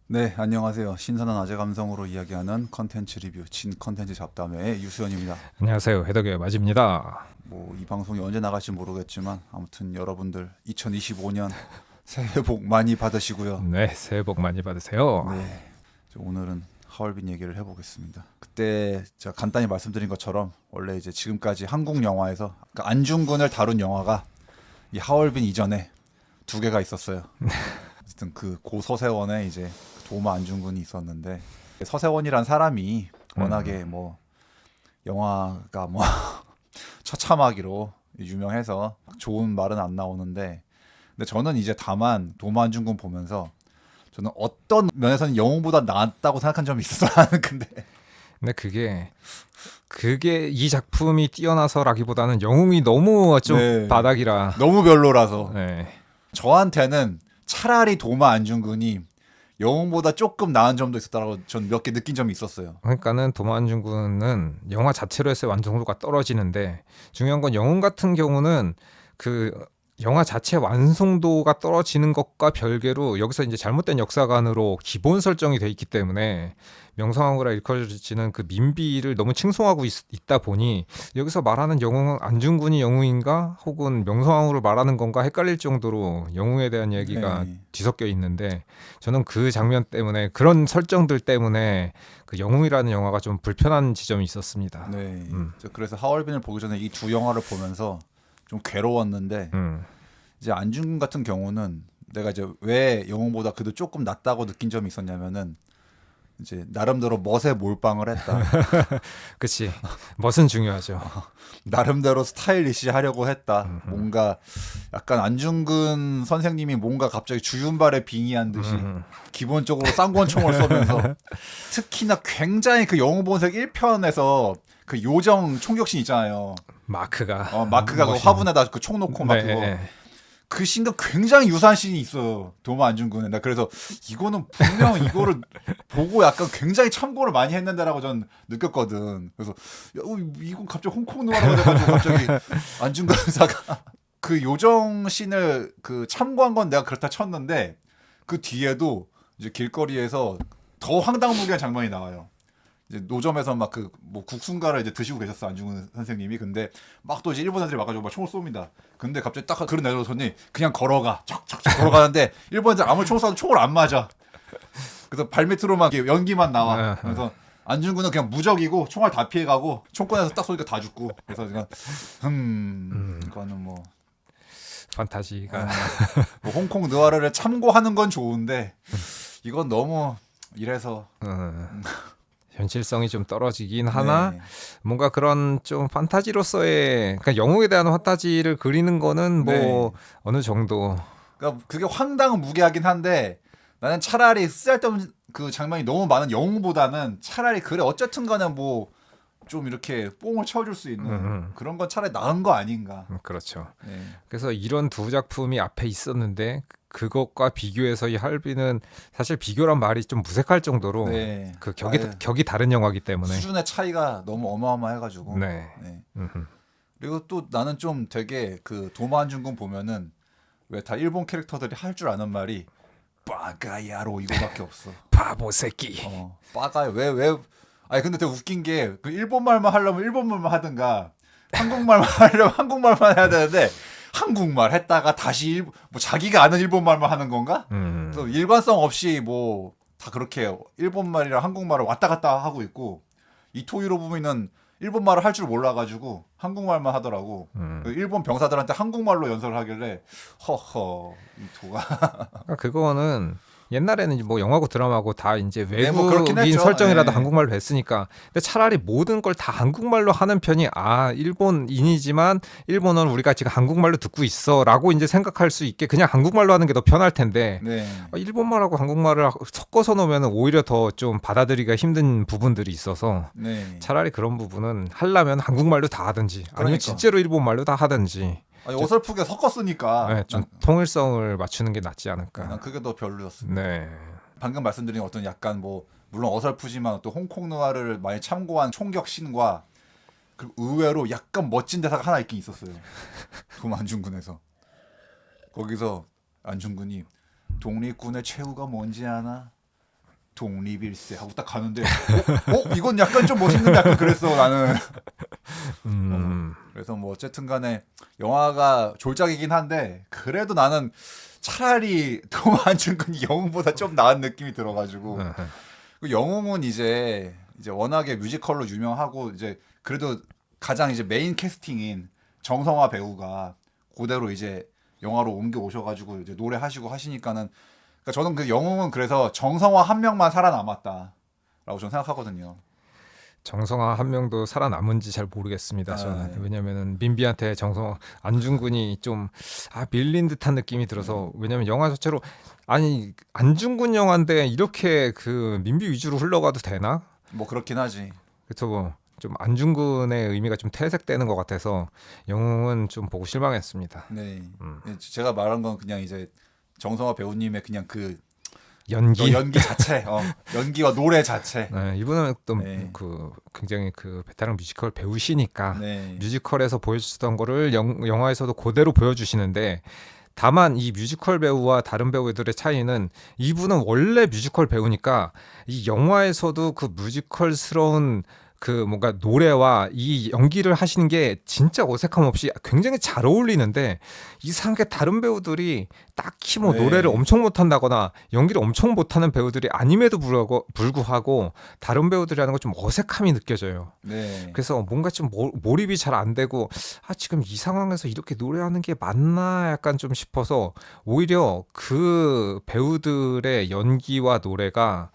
네, 안녕하세요. 신선한 아재 감성으로 이야기하는 컨텐츠 리뷰 진 컨텐츠 잡담의 유수연입니다. 안녕하세요. 해덕의 맞입니다. 뭐 이 방송이 언제 나갈지 모르겠지만 아무튼 여러분들 2025년 새해 복 많이 받으시고요. 네, 새해 복 많이 받으세요. 네, 오늘은 하얼빈 얘기를 해보겠습니다. 그때 제가 간단히 말씀드린 것처럼 원래 이제 지금까지 한국 영화에서 그러니까 안중근을 다룬 영화가 이 하얼빈 이전에 두 개가 있었어요. 어쨌든 그 고 서세원의 이제 도마 안중근이 있었는데 서세원이란 사람이 워낙에 뭐 영화가 뭐 처참하기로 유명해서 좋은 말은 안 나오는데 근데 저는 이제 다만 도마 안중근 보면서 저는 어떤 면에서는 영웅보다 낫다고 생각한 점이 있었어요. 나는 근데 근데 그게 이 작품이 뛰어나서라기보다는 영웅이 너무 좀 네, 바닥이라. 너무 별로라서 네. 저한테는 차라리 도마 안중근이 영웅보다 조금 나은 점도 있었다라고 전 몇 개 느낀 점이 있었어요. 그러니까는 도마안준 군은 영화 자체로 했을 완성도가 떨어지는데 중요한 건 영웅 같은 경우는 그 영화 자체 완성도가 떨어지는 것과 별개로 여기서 이제 잘못된 역사관으로 기본 설정이 돼 있기 때문에 명성황후라 일컬어지는 그 민비를 너무 칭송하고 있다 보니 여기서 말하는 영웅은 안중근이 영웅인가 혹은 명성황후를 말하는 건가 헷갈릴 정도로 영웅에 대한 얘기가 네. 뒤섞여 있는데 저는 그 장면 때문에 그런 설정들 때문에 그 영웅이라는 영화가 좀 불편한 지점이 있었습니다. 네. 음, 그래서 하얼빈을 보기 전에 이 두 영화를 보면서 좀 괴로웠는데 음. 이제 안중근 같은 경우는 내가 이제 왜 영웅보다 그래도 조금 낫다고 느낀 점이 있었냐면은 이제 나름대로 멋에 몰빵을 했다. 그치. 멋은 중요하죠. 나름대로 스타일리시하려고 했다. 음흠. 뭔가 약간 안중근 선생님이 뭔가 갑자기 주윤발에 빙의한 듯이 음흠. 기본적으로 쌍권총을 쏘면서 특히나 굉장히 그 영웅본색 1편에서 그 요정 총격신 있잖아요. 마크가 그 멋있는. 화분에다 그 총 놓고 막 네, 그거 네. 그 씬과 굉장히 유사한 씬이 있어요. 도마 안중근에. 나 그래서 이거는 분명 이거를 보고 약간 굉장히 참고를 많이 했는데라고 전 느꼈거든. 그래서 야, 이건 갑자기 홍콩 누아르가 돼가지고 갑자기 안중근 의사가 그 요정 씬을 그 참고한 건 내가 그렇다 쳤는데 그 뒤에도 이제 길거리에서 더 황당무계한 장면이 나와요. 이제 노점에서 막 그 뭐 국순가를 이제 드시고 계셨어 안중근 선생님이. 근데 막 또 이제 일본 애들이 와가지고 막 총을 쏩니다. 근데 갑자기 딱 그런 내려오더니 그냥 걸어가 척척척 걸어가는데 일본 애들 아무리 총을 쏴도 총을 안 맞아. 그래서 발밑으로만 이렇게 연기만 나와. 그래서 안중근은 그냥 무적이고 총알 다 피해가고 총권에서 딱 쏘니까 다 죽고. 그래서 그냥 이거는 뭐, 판타지가. 뭐 홍콩 느와르를 참고하는 건 좋은데 이건 너무 이래서 현실성이 좀 떨어지긴 하나 네. 뭔가 그런 좀 판타지로서의 그러니까 영웅에 대한 판타지를 그리는 거는 뭐 네. 어느 정도. 그러니까 그게 황당은 무게하긴 한데 나는 차라리 쓰잘데없는 그 장면이 너무 많은 영웅보다는 차라리 그래 어쨌든 간에 뭐 좀 이렇게 뽕을 쳐줄 수 있는 그런 건 차라리 나은 거 아닌가. 그렇죠. 네. 그래서 이런 두 작품이 앞에 있었는데 그것과 비교해서 이 할비는 사실 비교란 말이 좀 무색할 정도로 네. 그 아예 격이 다른 영화이기 때문에. 수준의 차이가 너무 어마어마해가지고. 네. 네. 음흠. 그리고 또 나는 좀 되게 그 도마안중근 보면은 왜 다 일본 캐릭터들이 할 줄 아는 말이 빠가야로 이거밖에 없어. 바보 새끼. 빠가야 왜 아니 근데 되게 웃긴 게 그 일본말만 하려면 일본말만 하든가 한국말만 하려면 한국말만 해야 되는데 한국말 했다가 다시 뭐 자기가 아는 일본말만 하는 건가? 또 일관성 없이 뭐 다 그렇게 일본말이랑 한국말을 왔다 갔다 하고 있고 이토이로 부미는 일본말을 할 줄 몰라가지고 한국말만 하더라고. 그 일본 병사들한테 한국말로 연설을 하길래 허허 이토가 그러니까 그거는 옛날에는 뭐 영화고 드라마고 다 이제 네 뭐 그렇긴 외국인 했죠. 설정이라도 네. 한국말로 했으니까. 근데 차라리 모든 걸 다 한국말로 하는 편이 일본인이지만 일본어는 우리가 지금 한국말로 듣고 있어라고 이제 생각할 수 있게 그냥 한국말로 하는 게 더 편할 텐데 네. 일본말하고 한국말을 섞어서 놓으면 오히려 더 좀 받아들이기가 힘든 부분들이 있어서 네. 차라리 그런 부분은 하려면 한국말로 다 하든지 아니면 그러니까. 진짜로 일본말로 다 하든지 아니, 어설프게 섞었으니까 네, 좀 통일성을 맞추는 게 낫지 난 않을까. 그게 더 별로였습니다. 네. 방금 말씀드린 어떤 약간 뭐 물론 어설프지만 또 홍콩 누아르를 많이 참고한 총격 씬과 그리고 의외로 약간 멋진 대사가 하나 있긴 있었어요. 도만중군에서 거기서 안중근이 독립군의 최후가 뭔지 아나? 독립일세 하고 딱 가는데 이건 약간 좀 멋있는데 약간 그랬어 나는. 그래서 뭐 어쨌든 간에 영화가 졸작이긴 한데 그래도 나는 차라리 도마 안중근이 영웅보다 좀 나은 느낌이 들어가지고 그 영웅은 이제 워낙에 뮤지컬로 유명하고 이제 그래도 가장 이제 메인 캐스팅인 정성화 배우가 그대로 이제 영화로 옮겨 오셔가지고 이제 노래하시고 하시니까는 그러니까 저는 그 영웅은 그래서 정성화 한 명만 살아남았다라고 저는 생각하거든요. 정성화 한 명도 살아남은지 잘 모르겠습니다. 저는 네. 왜냐면은 민비한테 안중근이 좀 밀린 듯한 느낌이 들어서 왜냐면 영화 자체로 아니 안중근 영화인데 이렇게 그 민비 위주로 흘러가도 되나? 뭐 그렇긴 하지. 그래서 좀 안중근의 의미가 좀 퇴색되는 것 같아서 영웅은 좀 보고 실망했습니다. 네. 제가 말한 건 그냥 이제 정성화 배우님의 그냥 그 연기. 연기 자체, 연기와 노래 자체. 네, 이분은 또 네. 그 굉장히 그 베테랑 뮤지컬 배우시니까 네. 뮤지컬에서 보여주셨던 거를 영화에서도 그대로 보여주시는데 다만 이 뮤지컬 배우와 다른 배우들의 차이는 이분은 원래 뮤지컬 배우니까 이 영화에서도 그 뮤지컬스러운 그 뭔가 노래와 이 연기를 하시는 게 진짜 어색함 없이 굉장히 잘 어울리는데 이상하게 다른 배우들이 딱히 뭐 네. 노래를 엄청 못한다거나 연기를 엄청 못하는 배우들이 아님에도 불구하고 다른 배우들이 하는 거 좀 어색함이 느껴져요. 네. 그래서 뭔가 좀 몰입이 잘 안 되고 지금 이 상황에서 이렇게 노래하는 게 맞나 약간 좀 싶어서 오히려 그 배우들의 연기와 노래가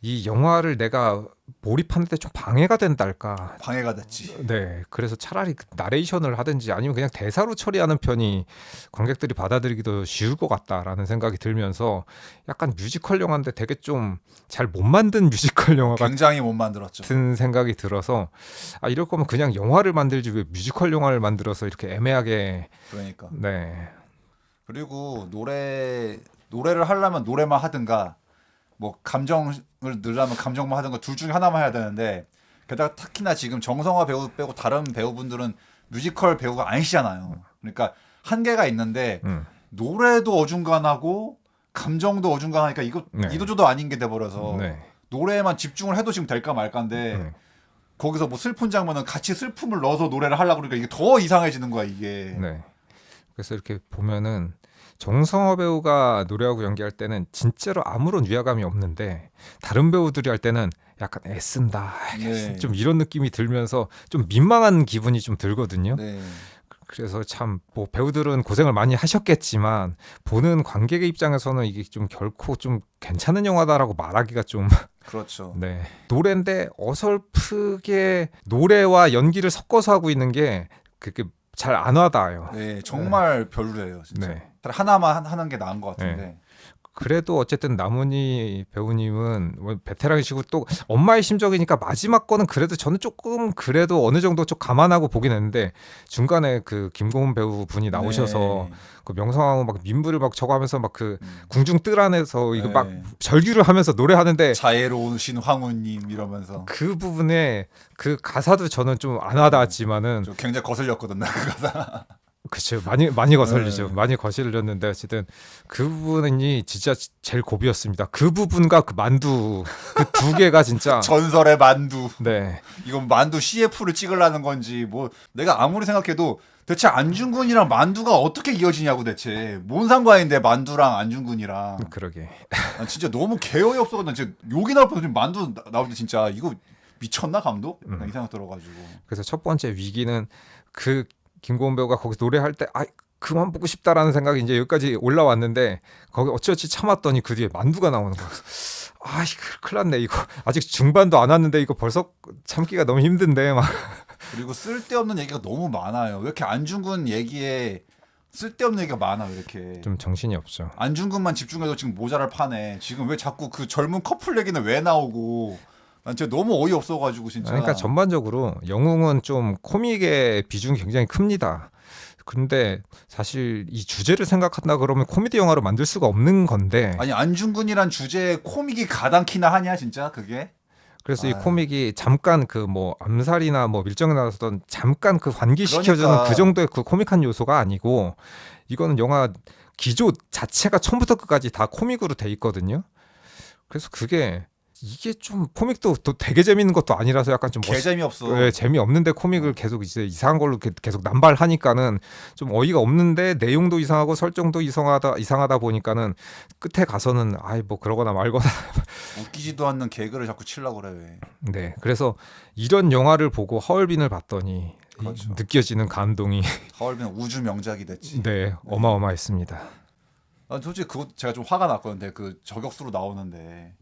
이 영화를 내가 몰입하는데 좀 방해가 된달까. 방해가 됐지. 네, 그래서 차라리 그 나레이션을 하든지 아니면 그냥 대사로 처리하는 편이 관객들이 받아들이기도 쉬울 것 같다라는 생각이 들면서 약간 뮤지컬 영화인데 되게 좀 잘 못 만든 뮤지컬 영화 굉장히 못 만들었죠. 같은 생각이 들어서 이럴 거면 그냥 영화를 만들지 왜 뮤지컬 영화를 만들어서 이렇게 애매하게. 그러니까. 네. 그리고 노래를 하려면 노래만 하든가 뭐 감정을 넣으려면 감정만 하든가 둘 중에 하나만 해야 되는데 게다가 특히나 지금 정성화 배우 빼고 다른 배우분들은 뮤지컬 배우가 아니시잖아요. 그러니까 한계가 있는데 노래도 어중간하고 감정도 어중간하니까 이거 네. 이도저도 아닌 게 돼버려서 네. 노래에만 집중을 해도 지금 될까 말까인데 거기서 뭐 슬픈 장면은 같이 슬픔을 넣어서 노래를 하려고 그러니까 이게 더 이상해지는 거야 이게. 네. 그래서 이렇게 보면은 정성화 배우가 노래하고 연기할 때는 진짜로 아무런 위화감이 없는데 다른 배우들이 할 때는 약간 애쓴다. 네. 좀 이런 느낌이 들면서 좀 민망한 기분이 좀 들거든요. 네. 그래서 참 뭐 배우들은 고생을 많이 하셨겠지만 보는 관객의 입장에서는 이게 좀 결코 좀 괜찮은 영화다라고 말하기가 좀 그렇죠. 네. 노래인데 어설프게 노래와 연기를 섞어서 하고 있는 게 그게 잘 안 와닿아요. 네, 정말 별로예요, 진짜. 네. 하나만 하는 게 나은 것 같은데. 네. 그래도 어쨌든 남은희 배우님은 뭐 베테랑이시고 또 엄마의 심정이니까 마지막 거는 그래도 저는 조금 그래도 어느 정도 좀 감안하고 보긴 했는데 중간에 그 김고은 배우분이 나오셔서 네. 그 명성황후 막 민부를 막 저거 하면서 막 그 궁중 뜰 안에서 이거 네. 막 절규를 하면서 노래하는데 자애로우신 황후님 이러면서 그 부분에 그 가사도 저는 좀 안 와닿았지만은 저 굉장히 거슬렸거든요, 그 가사. 그렇죠. 많이 거슬리죠. 네. 많이 거슬렸는데 어쨌든 그 부분이 진짜 제일 고비였습니다. 그 부분과 그 만두 그 두 개가 진짜 전설의 만두. 네. 이건 만두 CF를 찍으려는 건지 뭐 내가 아무리 생각해도 대체 안중근이랑 만두가 어떻게 이어지냐고 대체 뭔 상관인데 만두랑 안중근이랑. 그러게. 난 진짜 너무 개어이 없어가지고 진짜 욕이 나올 뻔했어. 만두 나올 때 진짜 이거 미쳤나 감독? 이 생각 들어가지고. 그래서 첫 번째 위기는 그 김고은 배우가 거기서 노래할 때 그만 보고 싶다라는 생각이 이제 여기까지 올라왔는데 거기 어찌어찌 참았더니 그 뒤에 만두가 나오는 거야. 이거 큰일 났네. 이거 아직 중반도 안 왔는데 이거 벌써 참기가 너무 힘든데 막. 그리고 쓸데없는 얘기가 너무 많아요. 왜 이렇게 안중근 얘기에 쓸데없는 얘기가 많아 왜 이렇게. 좀 정신이 없죠. 안중근만 집중해도 지금 모자를 파네. 지금 왜 자꾸 그 젊은 커플 얘기는 왜 나오고. 난 진짜 너무 어이없어가지고 진짜. 그러니까 전반적으로 영웅은 좀 코믹의 비중이 굉장히 큽니다. 근데 사실 이 주제를 생각한다 그러면 코미디 영화로 만들 수가 없는 건데 아니 안중근이란 주제에 코믹이 가당키나 하냐 진짜 그게? 그래서 이 코믹이 잠깐 그 뭐 암살이나 뭐 밀정에 나왔던 잠깐 그 환기시켜주는 그러니까. 그 정도의 그 코믹한 요소가 아니고 이거는 영화 기조 자체가 처음부터 끝까지 다 코믹으로 돼 있거든요. 그래서 그게 이게 좀 코믹도 또 되게 재밌는 것도 아니라서 약간 좀 개 재미없어. 네, 재미없는데 코믹을 계속 이제 이상한 걸로 계속 남발하니까는 좀 어이가 없는데 내용도 이상하고 설정도 이상하다 보니까는 끝에 가서는 아이 뭐 그러거나 말거나 웃기지도 않는 개그를 자꾸 치려고 그래. 왜. 네 그래서 이런 영화를 보고 하얼빈을 봤더니 그렇죠. 느껴지는 감동이 하얼빈은 우주 명작이 됐지. 네 어마어마했습니다. 아, 솔직히 그거 제가 좀 화가 났거든요. 그 저격수로 나오는데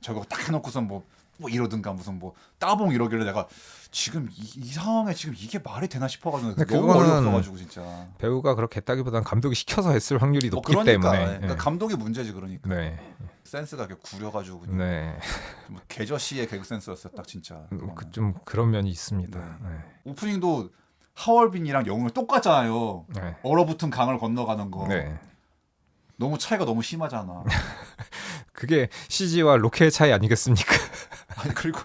저격 딱 해놓고서 뭐 이러든가 무슨 뭐 따봉 이러길래 내가 지금 이 상황에 지금 이게 말이 되나 싶어가지고 근데 너무 그거는 어이없어가지고 진짜. 배우가 그렇게 했다기보다는 감독이 시켜서 했을 확률이 뭐 높기 그러니까, 때문에 그러니까 감독의 문제지 그러니까. 네, 센스가 이렇게 구려가지고 그냥 네. 뭐 개저씨의 개그 센스였어 딱 진짜. 좀 그런 면이 있습니다. 네. 네. 오프닝도 하얼빈이랑 영웅이 똑같잖아요. 네. 얼어붙은 강을 건너가는 거. 네. 너무 차이가 너무 심하잖아. 그게 CG와 로켓의 차이 아니겠습니까? 아니 그리고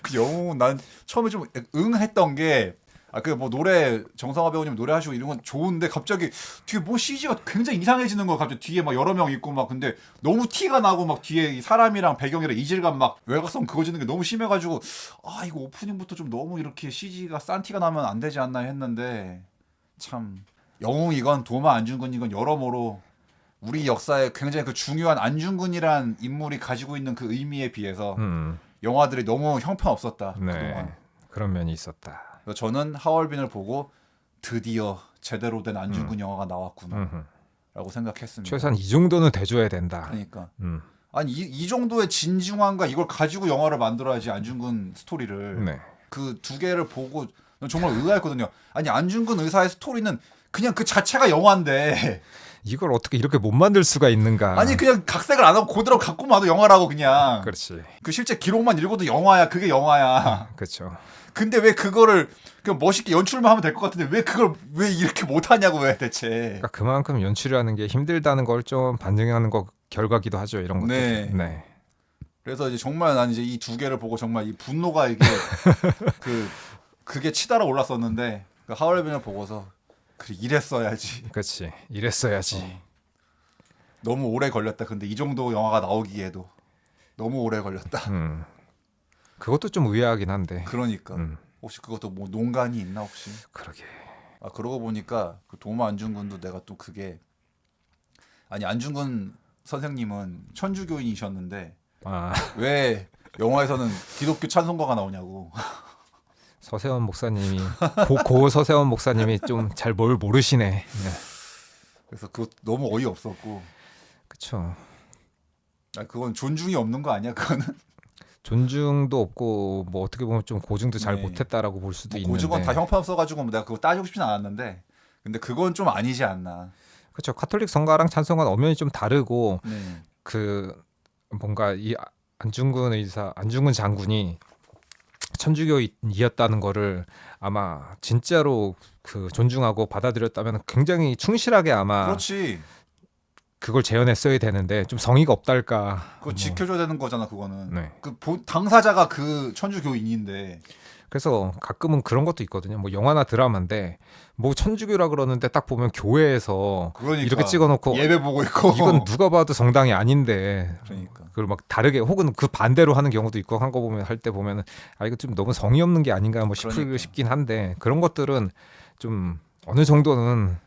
그 영웅은 난 처음에 좀 응했던 게 그 뭐 노래 정성화 배우님 노래하시고 이런 건 좋은데 갑자기 뒤에 뭐 CG가 굉장히 이상해지는 거 갑자기 뒤에 막 여러 명 있고 막 근데 너무 티가 나고 막 뒤에 이 사람이랑 배경이랑 이질감 막 외곽선 그어지는 게 너무 심해가지고 아 이거 오프닝부터 좀 너무 이렇게 CG가 싼 티가 나면 안 되지 않나 했는데 참 영웅 이건 도마 안중근 이건 여러모로 우리 역사에 굉장히 그 중요한 안중근이란 인물이 가지고 있는 그 의미에 비해서 영화들이 너무 형편없었다. 네. 그동안. 그런 면이 있었다. 그래서 저는 하얼빈을 보고 드디어 제대로 된 안중근 영화가 나왔구나 라고 생각했습니다. 최소한 이 정도는 돼줘야 된다. 그러니까 음. 아니 이 정도의 진중함과 이걸 가지고 영화를 만들어야지 안중근 스토리를 네. 그 두 개를 보고 정말 의아했거든요. 아니 안중근 의사의 스토리는 그냥 그 자체가 영화인데 이걸 어떻게 이렇게 못 만들 수가 있는가? 아니 그냥 각색을 안 하고 그대로 갖고 와도 영화라고 그냥 그렇지. 그 실제 기록만 읽어도 영화야. 그게 영화야. 그렇죠. 근데 왜 그거를 그냥 멋있게 연출만 하면 될 것 같은데 왜 그걸 왜 이렇게 못하냐고 왜 대체. 그러니까 그만큼 연출하는 게 힘들다는 걸 좀 반증하는 거 결과기도 하죠. 이런 것들. 네. 네. 그래서 이제 정말 난 이제 이 두 개를 보고 정말 이 분노가 이게 그게 치달아 올랐었는데 그 하얼빈을 보고서 그래 이랬어야지. 그렇지. 이랬어야지. 너무 오래 걸렸다. 근데 이 정도 영화가 나오기에도 너무 오래 걸렸다. 그것도 좀 의아하긴 한데. 그러니까 혹시 그것도 뭐 농간이 있나 혹시? 그러게. 아 그러고 보니까 그 도마 안중근도 내가 또 그게 아니 안중근 선생님은 천주교인이셨는데 아 왜 영화에서는 기독교 찬송가가 나오냐고. 서세원 목사님이 고 서세원 목사님이 좀 잘 뭘 모르시네. 네. 그래서 그거 너무 어이없었고. 그렇죠. 아 그건 존중이 없는 거 아니야 그거는? 존중도 없고 뭐 어떻게 보면 좀 고증도 잘 네. 못했다라고 볼 수도 뭐 있는데. 고증은 다 형편없어가지고 뭐 내가 그거 따지고 싶진 않았는데 근데 그건 좀 아니지 않나. 그렇죠. 카톨릭 성가랑 찬송가는 엄연히 좀 다르고 네. 그 뭔가 이 안중근 장군이 천주교인이었다는 거를 아마 진짜로 그 존중하고 받아들였다면 굉장히 충실하게 아마 그렇지. 그걸 재현했어야 되는데 좀 성의가 없달까. 그거 지켜줘야 되는 거잖아 그거는. 네. 당사자가 그 천주교인인데. 그래서 가끔은 그런 것도 있거든요. 뭐 영화나 드라마인데 뭐 천주교라 그러는데 딱 보면 교회에서 그러니까 이렇게 찍어놓고 예배 보고 있고. 이건 누가 봐도 정당이 아닌데 그러니까. 그걸 막 다르게 혹은 그 반대로 하는 경우도 있고 한 거 보면 할 때 보면은 아 이거 좀 너무 성의 없는 게 아닌가 뭐 그러니까. 싶긴 한데 그런 것들은 좀 어느 정도는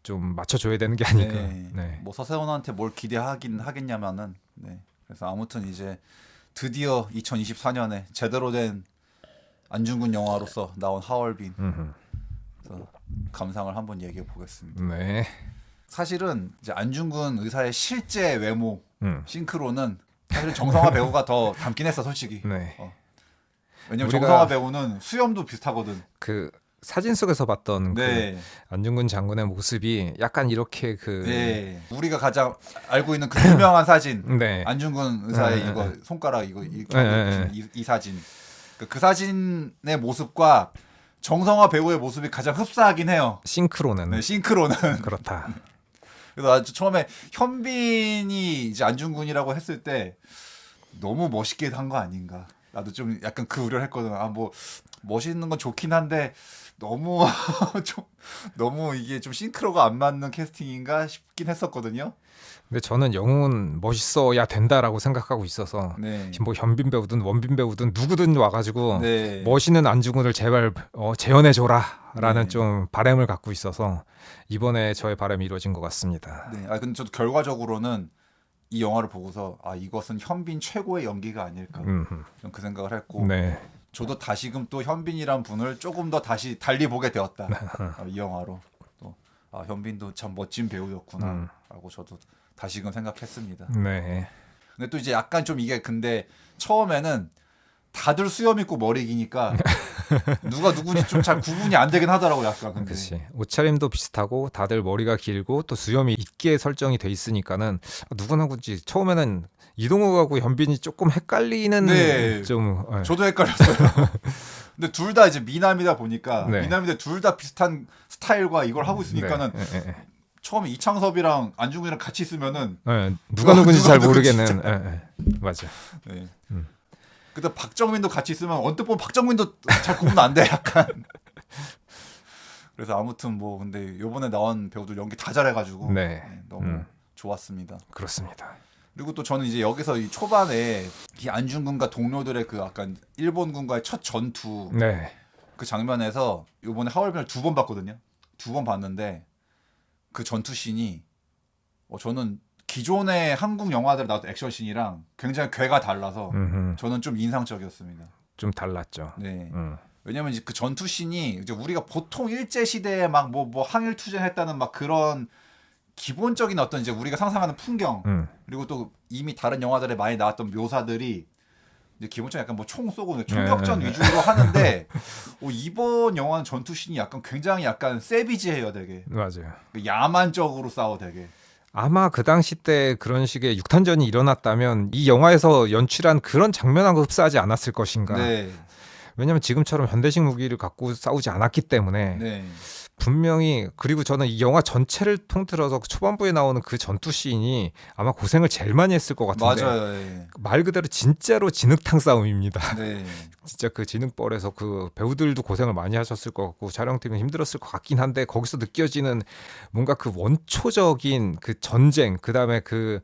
좀 맞춰줘야 되는 게 아닐까. 네. 네. 뭐 서세원한테 뭘 기대하긴 하겠냐면은. 네. 그래서 아무튼 이제 드디어 2024년에 제대로 된 안중근 영화로서 나온 하얼빈. 그래서 감상을 한번 얘기해 보겠습니다. 네. 사실은 이제 안중근 의사의 실제 외모 싱크로는 사실 정성화 배우가 더 닮긴 했어 솔직히. 네. 왜냐면 우리가 정성화 배우는 수염도 비슷하거든. 그 사진 속에서 봤던 네. 그 안중근 장군의 모습이 약간 이렇게 그 네. 우리가 가장 알고 있는 그 유명한 사진. 네. 안중근 의사의 네, 이거 네. 손가락 이거 이렇게 네, 이 사진. 그 사진의 모습과 정성화 배우의 모습이 가장 흡사하긴 해요. 싱크로는 네, 싱크로는. 그렇다. 그래서 아주 처음에 현빈이 이제 안중근이라고 했을 때 너무 멋있게 한 거 아닌가. 나도 좀 약간 그 우려를 했거든. 아 뭐 멋있는 건 좋긴 한데 너무 좀 너무 이게 좀 싱크로가 안 맞는 캐스팅인가 싶긴 했었거든요. 근데 저는 영웅은 멋있어야 된다라고 생각하고 있어서 네. 지금 뭐 현빈 배우든 원빈 배우든 누구든 와가지고 네. 멋있는 안중근을 제발 재현해줘라라는 네. 좀 바람을 갖고 있어서 이번에 저의 바람이 이루어진 것 같습니다. 네. 아 근데 저도 결과적으로는 이 영화를 보고서 아 이것은 현빈 최고의 연기가 아닐까 음, 좀 그 생각을 했고 네, 저도 다시금 또 현빈이란 분을 조금 더 다시 달리 보게 되었다. 이 영화로 또 아, 현빈도 참 멋진 배우였구나라고 저도 다시금 생각했습니다. 네, 근데 또 이제 약간 좀 이게 근데 처음에는 다들 수염 있고 머리 기니까 누가 누군지 좀 잘 구분이 안 되긴 하더라고 약간 근데. 그렇지. 옷차림도 비슷하고 다들 머리가 길고 또 수염이 있게 설정이 돼 있으니까는 누구나 굳이 처음에는 이동욱하고 현빈이 조금 헷갈리는 네. 좀 저도 헷갈렸어요. 근데 둘 다 이제 미남이다 보니까 네. 미남인데 둘 다 비슷한 스타일과 이걸 하고 있으니까는 네. 처음에 이창섭이랑 안중근이랑 같이 있으면은 누가 누군지 누가 잘 누군지 모르겠는. 맞아. 네. 음. 근데 박정민도 같이 있으면 언뜻 보면 박정민도 잘 구분 안 돼 약간. 그래서 아무튼 뭐 근데 요번에 나온 배우들 연기 다 잘해가지고 네. 너무 좋았습니다. 그렇습니다. 그리고 또 저는 이제 여기서 이 초반에 이 안중근과 동료들의 그 약간 일본군과의 첫 전투 네. 그 장면에서 요번에 하얼빈을 2번 봤거든요. 2번 봤는데 그 전투 씬이 저는 기존의 한국 영화들 나왔던 액션 씬이랑 굉장히 궤가 달라서 저는 좀 인상적이었습니다. 좀 달랐죠. 네. 왜냐면 이제 그 전투 씬이 이제 우리가 보통 일제 시대에 막 뭐 항일 투쟁했다는 막 그런 기본적인 어떤 이제 우리가 상상하는 풍경 그리고 또 이미 다른 영화들에 많이 나왔던 묘사들이 이제 기본적으로 약간 뭐 총 쏘고 총격전 위주로 하는데 이번 영화는 전투씬이 약간 굉장히 약간 세비지해요 되게 맞아요. 야만적으로 싸워 되게 아마 그 당시 때 그런 식의 육탄전이 일어났다면 이 영화에서 연출한 그런 장면하고 흡사하지 않았을 것인가. 네. 왜냐하면 지금처럼 현대식 무기를 갖고 싸우지 않았기 때문에 네. 분명히 그리고 저는 이 영화 전체를 통틀어서 초반부에 나오는 그 전투 씬이 아마 고생을 제일 많이 했을 것 같은데 맞아요. 네. 말 그대로 진짜로 진흙탕 싸움입니다. 네. 진짜 그 진흙벌에서 그 배우들도 고생을 많이 하셨을 것 같고 촬영팀은 힘들었을 것 같긴 한데 거기서 느껴지는 뭔가 그 원초적인 그 전쟁 그다음에 그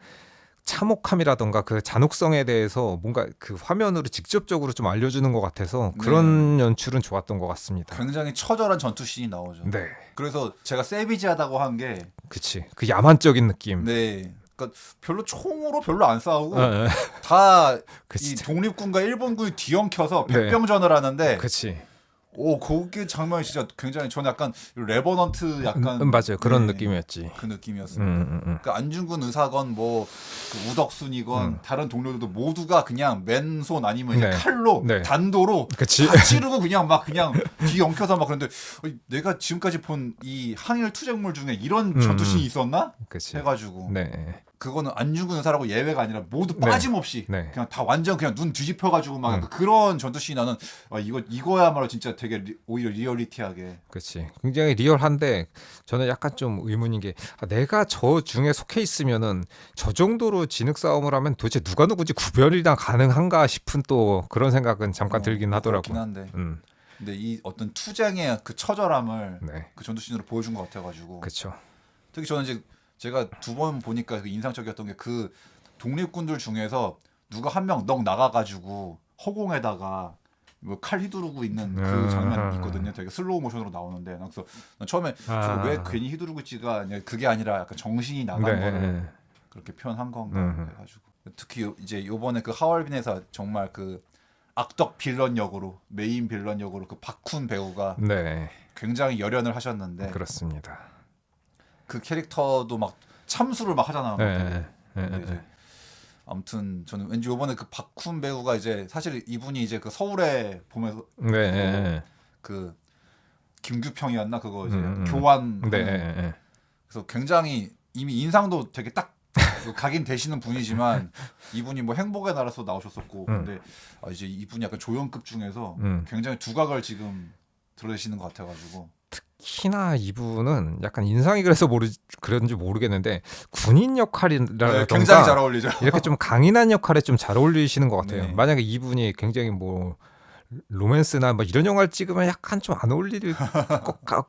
참혹함이라던가 그 잔혹성에 대해서 뭔가 그 화면으로 직접적으로 좀 알려주는 것 같아서 그런 연출은 좋았던 것 같습니다. 굉장히 처절한 전투 씬이 나오죠. 네, 그래서 제가 세비지하다고 한 게 그치. 그 야만적인 느낌. 네. 그러니까 별로 총으로 별로 안 싸우고 어, 다 이 그치. 독립군과 일본군이 뒤엉켜서 네. 백병전을 하는데 그치. 거기 장면이 진짜 굉장히 저는 약간 레버넌트 약간 맞아요. 그런 네, 느낌이었지. 그 느낌이었습니다. 그러니까 안중근 의사건 뭐그 우덕순이건 다른 동료들도 모두가 그냥 맨손 아니면 이제 네. 칼로 네. 단도로 그치. 다 찌르고 그냥 막 그냥 뒤엉켜서 막 그런데 내가 지금까지 본 이 항일 투쟁물 중에 이런 전투씬이 있었나? 그치. 해가지고 네. 그거는 안중근 의사라고 예외가 아니라 모두 네. 빠짐없이 네. 그냥 다 완전 그냥 눈 뒤집혀가지고 막 그런 전투씬이 나는 이거야말로 진짜 되게 오히려 리얼리티하게 그렇지. 굉장히 리얼한데 저는 약간 좀 의문인 게 내가 저 중에 속해 있으면은 저 정도로 진흙 싸움을 하면 도대체 누가 누구지 구별이나 가능한가 싶은 또 그런 생각은 잠깐 들긴 하더라고. 그렇긴 한데 근데 이 어떤 투쟁의 그 처절함을 네. 그 전투씬으로 보여준 것 같아가지고 그렇죠. 특히 저는 이제 제가 2번 보니까 그 인상적이었던 게 그 독립군들 중에서 누가 한 명 넋 나가가지고 허공에다가 뭐 칼 휘두르고 있는 그 장면 있거든요. 되게 슬로우 모션으로 나오는데 그래서 난 처음에 저거 왜 괜히 휘두르고 있지가 아니라 그게 아니라 약간 정신이 나간 거를 그렇게 표현한 건가 해가지고 특히 이제 요번에 그 하얼빈에서 정말 그 악덕 빌런 역으로 메인 빌런 역으로 그 박훈 배우가 네. 굉장히 열연을 하셨는데 그렇습니다. 그 캐릭터도 막 참수를 막 하잖아. 네. 근데 이제 아무튼 저는 왠지 요번에 그 박훈 배우가 이제 사실 이분이 이제 그 서울에 보면서 네. 그 김규평이었나 그거 이제 교환 네. 그래서 굉장히 이미 인상도 되게 딱 각인 되시는 분이지만 이분이 뭐 행복의 나라에서 나오셨었고 근데 이제 이분이 약간 조연급 중에서 굉장히 두각을 지금 드러내시는 것 같아가지고 특히나 이분은 약간 인상이 그래서 그런지 모르겠는데 군인 네, 역할이라던가 굉장히 잘 어울리죠. 이렇게 좀 강인한 역할에 좀 잘 어울리시는 것 같아요. 네. 만약에 이분이 굉장히 뭐 로맨스나 뭐 이런 영화를 찍으면 약간 좀 안 어울릴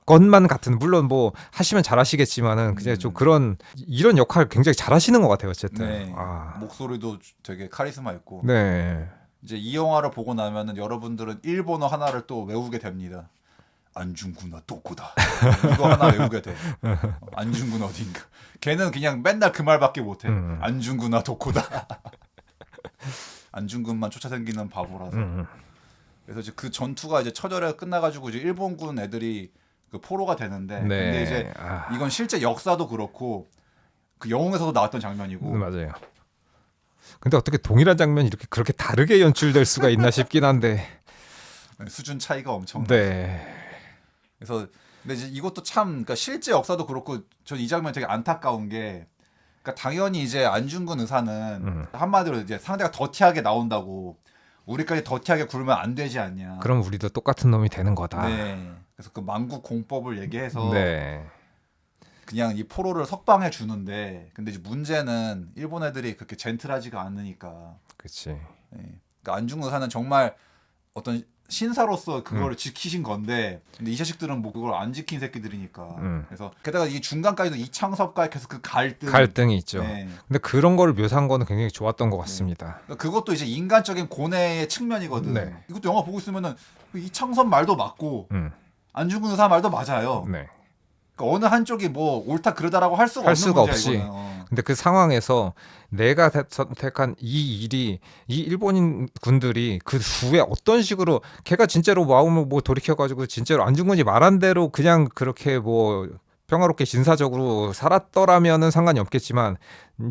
것만 같은, 물론 뭐 하시면 잘하시겠지만은 그냥 좀 그런 이런 역할 굉장히 잘하시는 것 같아요. 어쨌든. 네. 아, 목소리도 되게 카리스마 있고. 네. 이제 이 영화를 보고 나면은 여러분들은 일본어 하나를 또 외우게 됩니다. 안중구나 도코다. 이거 하나 외우게 돼. 안중근 어딘가. 걔는 그냥 맨날 그 말밖에 못해. 안중구나 도코다. 안중근만 쫓아다니는 바보라서. 그래서 이제 그 전투가 이제 처절하게 끝나가지고 이제 일본군 애들이 그 포로가 되는데, 네. 근데 이제 이건 실제 역사도 그렇고 그 영웅에서도 나왔던 장면이고. 맞아요. 근데 어떻게 동일한 장면이 이렇게 그렇게 다르게 연출될 수가 있나 싶긴 한데. 수준 차이가 엄청. 네. 그래서 근데 이제 이것도 참, 그러니까 실제 역사도 그렇고 전 이 장면 되게 안타까운 게, 그러니까 당연히 이제 안중근 의사는 한마디로 이제 상대가 더티하게 나온다고 우리까지 더티하게 굴면 안 되지 않냐. 그럼 우리도 똑같은 놈이 되는 거다. 네. 그래서 그 만국 공법을 얘기해서 네. 그냥 이 포로를 석방해 주는데, 근데 이제 문제는 일본 애들이 그렇게 젠틀하지가 않으니까. 그렇지. 네. 그러니까 안중근 의사는 정말 어떤 신사로서 그거를 지키신 건데, 근데 이 자식들은 뭐 그걸 안 지킨 새끼들이니까. 그래서 게다가 이 중간까지도 이창섭과 계속 그 갈등이 있죠. 네. 근데 그런 걸 묘사한 거는 굉장히 좋았던 것 같습니다. 그러니까 그것도 이제 인간적인 고뇌의 측면이거든. 네. 이것도 영화 보고 있으면은 이창섭 말도 맞고 안중근 의사 말도 맞아요. 네. 그러니까 어느 한쪽이 뭐 옳다 그르다라고 할 수가 할 없는 수가 문제야, 없이. 이거는. 근데 그 상황에서 내가 선택한 이 일이 이 일본인 군들이 그 후에 어떤 식으로 걔가 진짜로 마음을 뭐 돌이켜가지고 진짜로 안중근이 말한 대로 그냥 그렇게 뭐 평화롭게 진사적으로 살았더라면은 상관이 없겠지만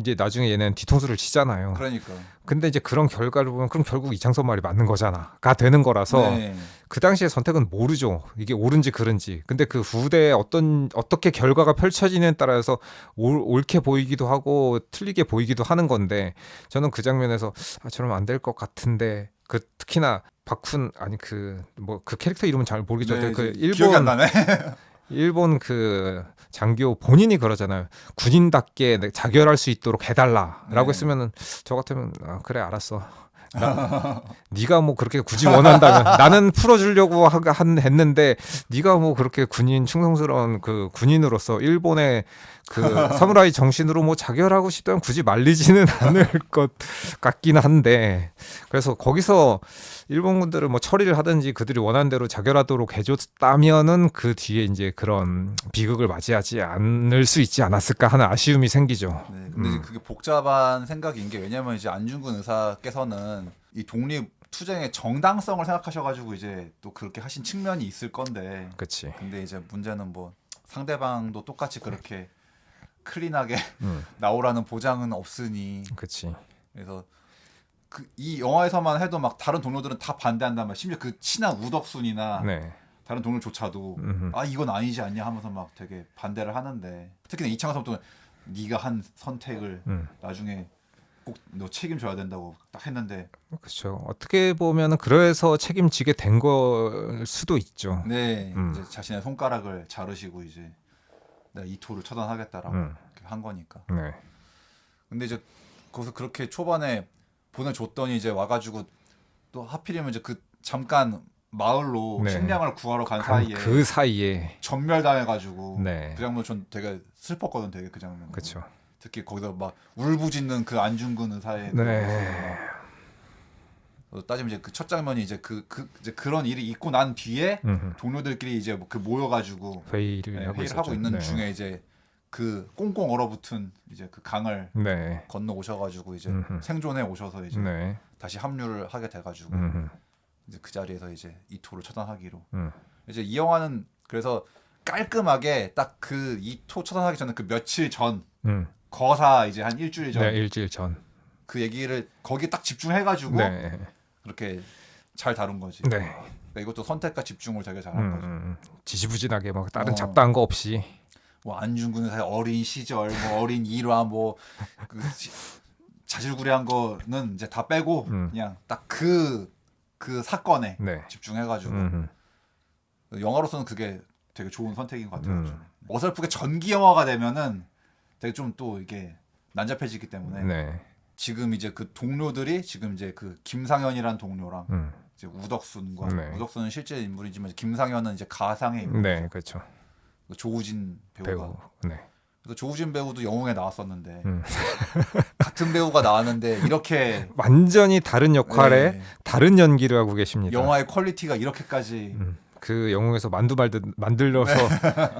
이제 나중에 얘는 뒤통수를 치잖아요. 그러니까. 근데 이제 그런 결과를 보면 그럼 결국 이창섭 말이 맞는 거잖아가 되는 거라서 네. 그 당시의 선택은 모르죠. 이게 옳은지 그른지. 근데 그 후대에 어떻게 결과가 펼쳐지느냐에 따라서 옳게 보이기도 하고 틀리게 보이기도 하는 건데, 저는 그 장면에서 저러면 안 될 것 같은데, 그 특히나 박훈 아니 그 캐릭터 이름은 잘 모르겠죠. 네, 그 기억이 안 나네. 일본 그 장교 본인이 그러잖아요. 군인답게 자결할 수 있도록 해달라라고 네. 했으면은 저 같으면 그래 알았어. 네가 뭐 그렇게 굳이 원한다면 나는 풀어주려고 했는데 네가 뭐 그렇게 군인 충성스러운 그 군인으로서 일본의 그 사무라이 정신으로 뭐 자결하고 싶다면 굳이 말리지는 않을 것 같긴 한데, 그래서 거기서 일본군들을 뭐 처리를 하든지 그들이 원하는 대로 자결하도록 해줬다면은 그 뒤에 이제 그런 비극을 맞이하지 않을 수 있지 않았을까 하는 아쉬움이 생기죠. 네, 근데 이제 그게 복잡한 생각인 게, 왜냐면 이제 안중근 의사께서는 이 독립 투쟁의 정당성을 생각하셔가지고 이제 또 그렇게 하신 측면이 있을 건데, 그렇지. 근데 이제 문제는 뭐 상대방도 똑같이 그렇게 클린하게 나오라는 보장은 없으니. 그렇지. 그래서 이 영화에서만 해도 막 다른 동료들은 다 반대한단 말이야. 심지어 그 친한 우덕순이나 네. 다른 동료조차도 아 이건 아니지 않냐 하면서 막 되게 반대를 하는데, 특히나 이창섭도 네가 한 선택을 나중에 꼭 너 책임져야 된다고 딱 했는데. 그렇죠. 어떻게 보면은 그래서 책임지게 된 걸 수도 있죠. 네, 이제 자신의 손가락을 자르시고 이제 내가 이토를 처단하겠다라고 이렇게 한 거니까. 네. 근데 이제 거기서 그렇게 초반에 보내줬더니 이제 와가지고 또 하필이면 이제 그 잠깐 마을로 네. 식량을 구하러 간 사이에 그 사이에 전멸당해가지고. 네. 그 장면 전 되게 슬펐거든, 되게 그 장면. 그렇죠. 특히 거기서 막 울부짖는 그 안중근 의사의 네. 따지면 이제 그 첫 장면이 이제 이제 그런 일이 있고 난 뒤에 동료들끼리 이제 그 모여가지고 회의를 하고 회의를 하고 있었죠. 있는 네. 중에 이제 그 꽁꽁 얼어붙은 이제 그 강을 네. 건너 오셔가지고 이제 생존해 오셔서 이제 네. 다시 합류를 하게 돼가지고 이제 그 자리에서 이제 이토를 처단하기로. 이제 이 영화는 그래서 깔끔하게 딱 그 이토 처단하기 전에 그 며칠 전 거사 이제 한 일주일 전 네, 일주일 전. 그 얘기를 거기에 딱 집중해가지고 네. 그렇게 잘 다룬 거지. 네. 그러니까 이것도 선택과 집중을 되게 잘한 거죠. 지지부진하게 막 다른 잡다한 거 없이. 뭐 안중근 의사의 어린 시절, 뭐 어린 일화, 뭐 그 자질구레한 거는 이제 다 빼고 그냥 딱 그 사건에 네. 집중해가지고 음. 영화로서는 그게 되게 좋은 선택인 것 같아요. 어설프게 전기 영화가 되면은 되게 좀 또 이게 난잡해지기 때문에 네. 지금 이제 그 동료들이 지금 이제 그 김상현이란 동료랑 이제 우덕순과 네. 우덕순은 실제 인물이지만 김상현은 이제 가상의 인물. 네, 그렇죠. 조우진 배우가. 배우. 네. 그래서 조우진 배우도 영웅에 나왔었는데 같은 배우가 나왔는데 이렇게 완전히 다른 역할에 네, 다른 연기를 하고 계십니다. 영화의 퀄리티가 이렇게까지 그 영웅에서 만들어서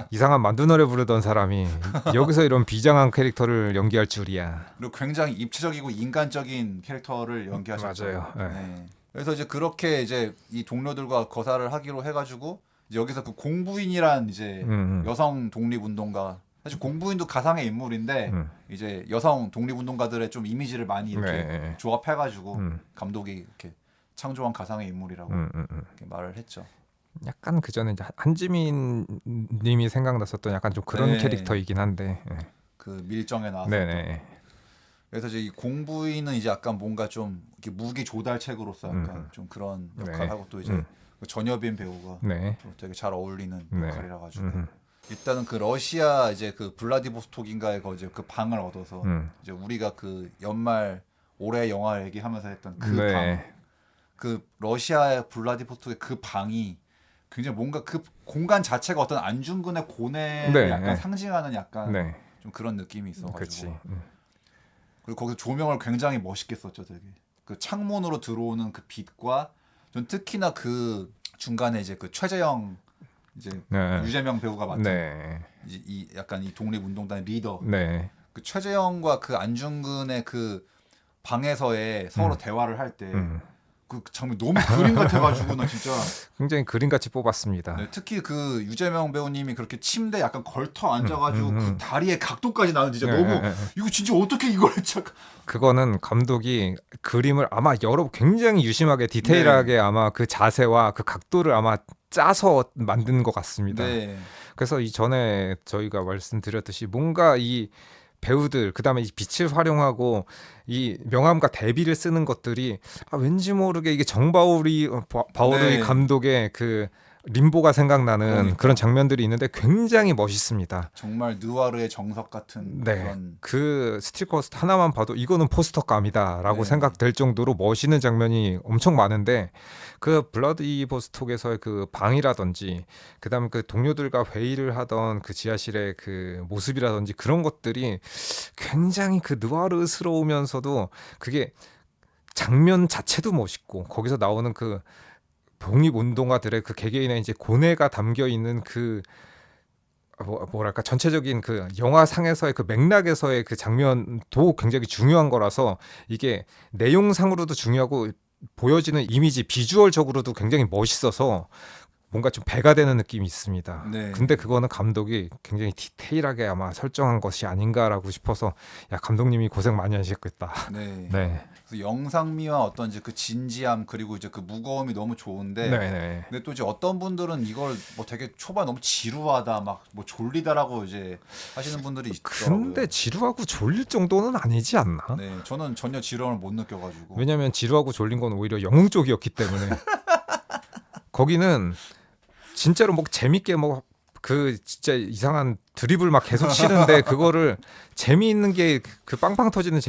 이상한 만두 노래 부르던 사람이 여기서 이런 비장한 캐릭터를 연기할 줄이야. 그리고 굉장히 입체적이고 인간적인 캐릭터를 연기하셨죠. 맞아요. 네. 네. 그래서 이제 그렇게 이제 이 동료들과 거사를 하기로 해가지고 이제 여기서 그 공부인이란 이제 여성 독립운동가 사실 공부인도 가상의 인물인데 이제 여성 독립운동가들의 좀 이미지를 많이 이렇게 네. 조합해가지고 감독이 이렇게 창조한 가상의 인물이라고 이렇게 말을 했죠. 약간 그 전에 이제 한지민 님이 생각났었던 약간 좀 그런 네. 캐릭터이긴 한데. 그 밀정에 나왔었던. 네네. 그래서 이제 이 공부인은 이제 약간 뭔가 좀 이렇게 무기 조달책으로서 약간 좀 그런 역할을 네. 하고 또 이제 그 전여빈 배우가 네. 또 되게 잘 어울리는 네. 역할이라 가지고 일단은 그 러시아 이제 그 블라디보스톡인가에 거 이제 그 방을 얻어서 이제 우리가 그 연말 올해 영화 얘기하면서 했던 그 네. 방, 그 러시아의 블라디보스톡의 그 방이 굉장히 뭔가 그 공간 자체가 어떤 안중근의 고뇌를 네. 약간 네. 상징하는 약간 네. 좀 그런 느낌이 있어가지고. 그렇지. 그리고 거기서 조명을 굉장히 멋있게 썼죠, 되게. 그 창문으로 들어오는 그 빛과 전 특히나 그 중간에 이제 그 최재형 이제 네. 유재명 배우가 맡은 네. 이제 이 약간 이 독립운동단의 리더. 네. 그 최재형과 그 안중근의 그 방에서의 서로 대화를 할 때 그 장면 너무 그림 같아가지고 나 진짜 굉장히 그림같이 뽑았습니다. 네, 특히 그 유재명 배우님이 그렇게 침대 약간 걸터 앉아가지고 그 다리의 각도까지 나는 진짜 너무 이거 진짜 어떻게 이걸 참 그거는 감독이 그림을 아마 굉장히 유심하게 디테일하게 아마 그 자세와 그 각도를 아마 짜서 만든 것 같습니다. 네. 그래서 이 전에 저희가 말씀드렸듯이 뭔가 이 배우들 그다음에 이 빛을 활용하고 이 명암과 대비를 쓰는 것들이 왠지 모르게 이게 바오르이 네. 감독의 그 림보가 생각나는 그러니까. 그런 장면들이 있는데 굉장히 멋있습니다. 정말 느와르의 정석 같은 네, 그런 그 스틸컷 하나만 봐도 이거는 포스터감이다라고 네. 생각될 정도로 멋있는 장면이 엄청 많은데 그 블라디보스톡에서의 그 방이라든지 그다음에 그 동료들과 회의를 하던 그 지하실의 그 모습이라든지 그런 것들이 굉장히 그 느와르스러우면서도 그게 장면 자체도 멋있고 거기서 나오는 그 독립운동가들의 그 개개인의 이제 고뇌가 담겨 있는 그 뭐랄까 전체적인 그 영화상에서의 그 맥락에서의 그 장면도 굉장히 중요한 거라서 이게 내용상으로도 중요하고 보여지는 이미지 비주얼적으로도 굉장히 멋있어서 뭔가 좀 배가 되는 느낌이 있습니다. 네. 근데 그거는 감독이 굉장히 디테일하게 아마 설정한 것이 아닌가라고 싶어서 야 감독님이 고생 많이 하셨겠다. 네. 네. 그래서 영상미와 어떤 이제 그 진지함 그리고 이제 그 무거움이 너무 좋은데 네. 근데 또 이제 어떤 분들은 이걸 뭐 되게 초반 너무 지루하다 막 뭐 졸리다라고 이제 하시는 분들이 있더라고요. 근데 지루하고 졸릴 정도는 아니지 않나? 네, 저는 전혀 지루함을 못 느껴가지고. 왜냐면 지루하고 졸린 건 오히려 영웅 쪽이었기 때문에 거기는 진짜로 뭐 재밌게 뭐 그 진짜 이상한 드리블 막 계속 치는데 그거를 재미있는 게 그 빵빵 터지는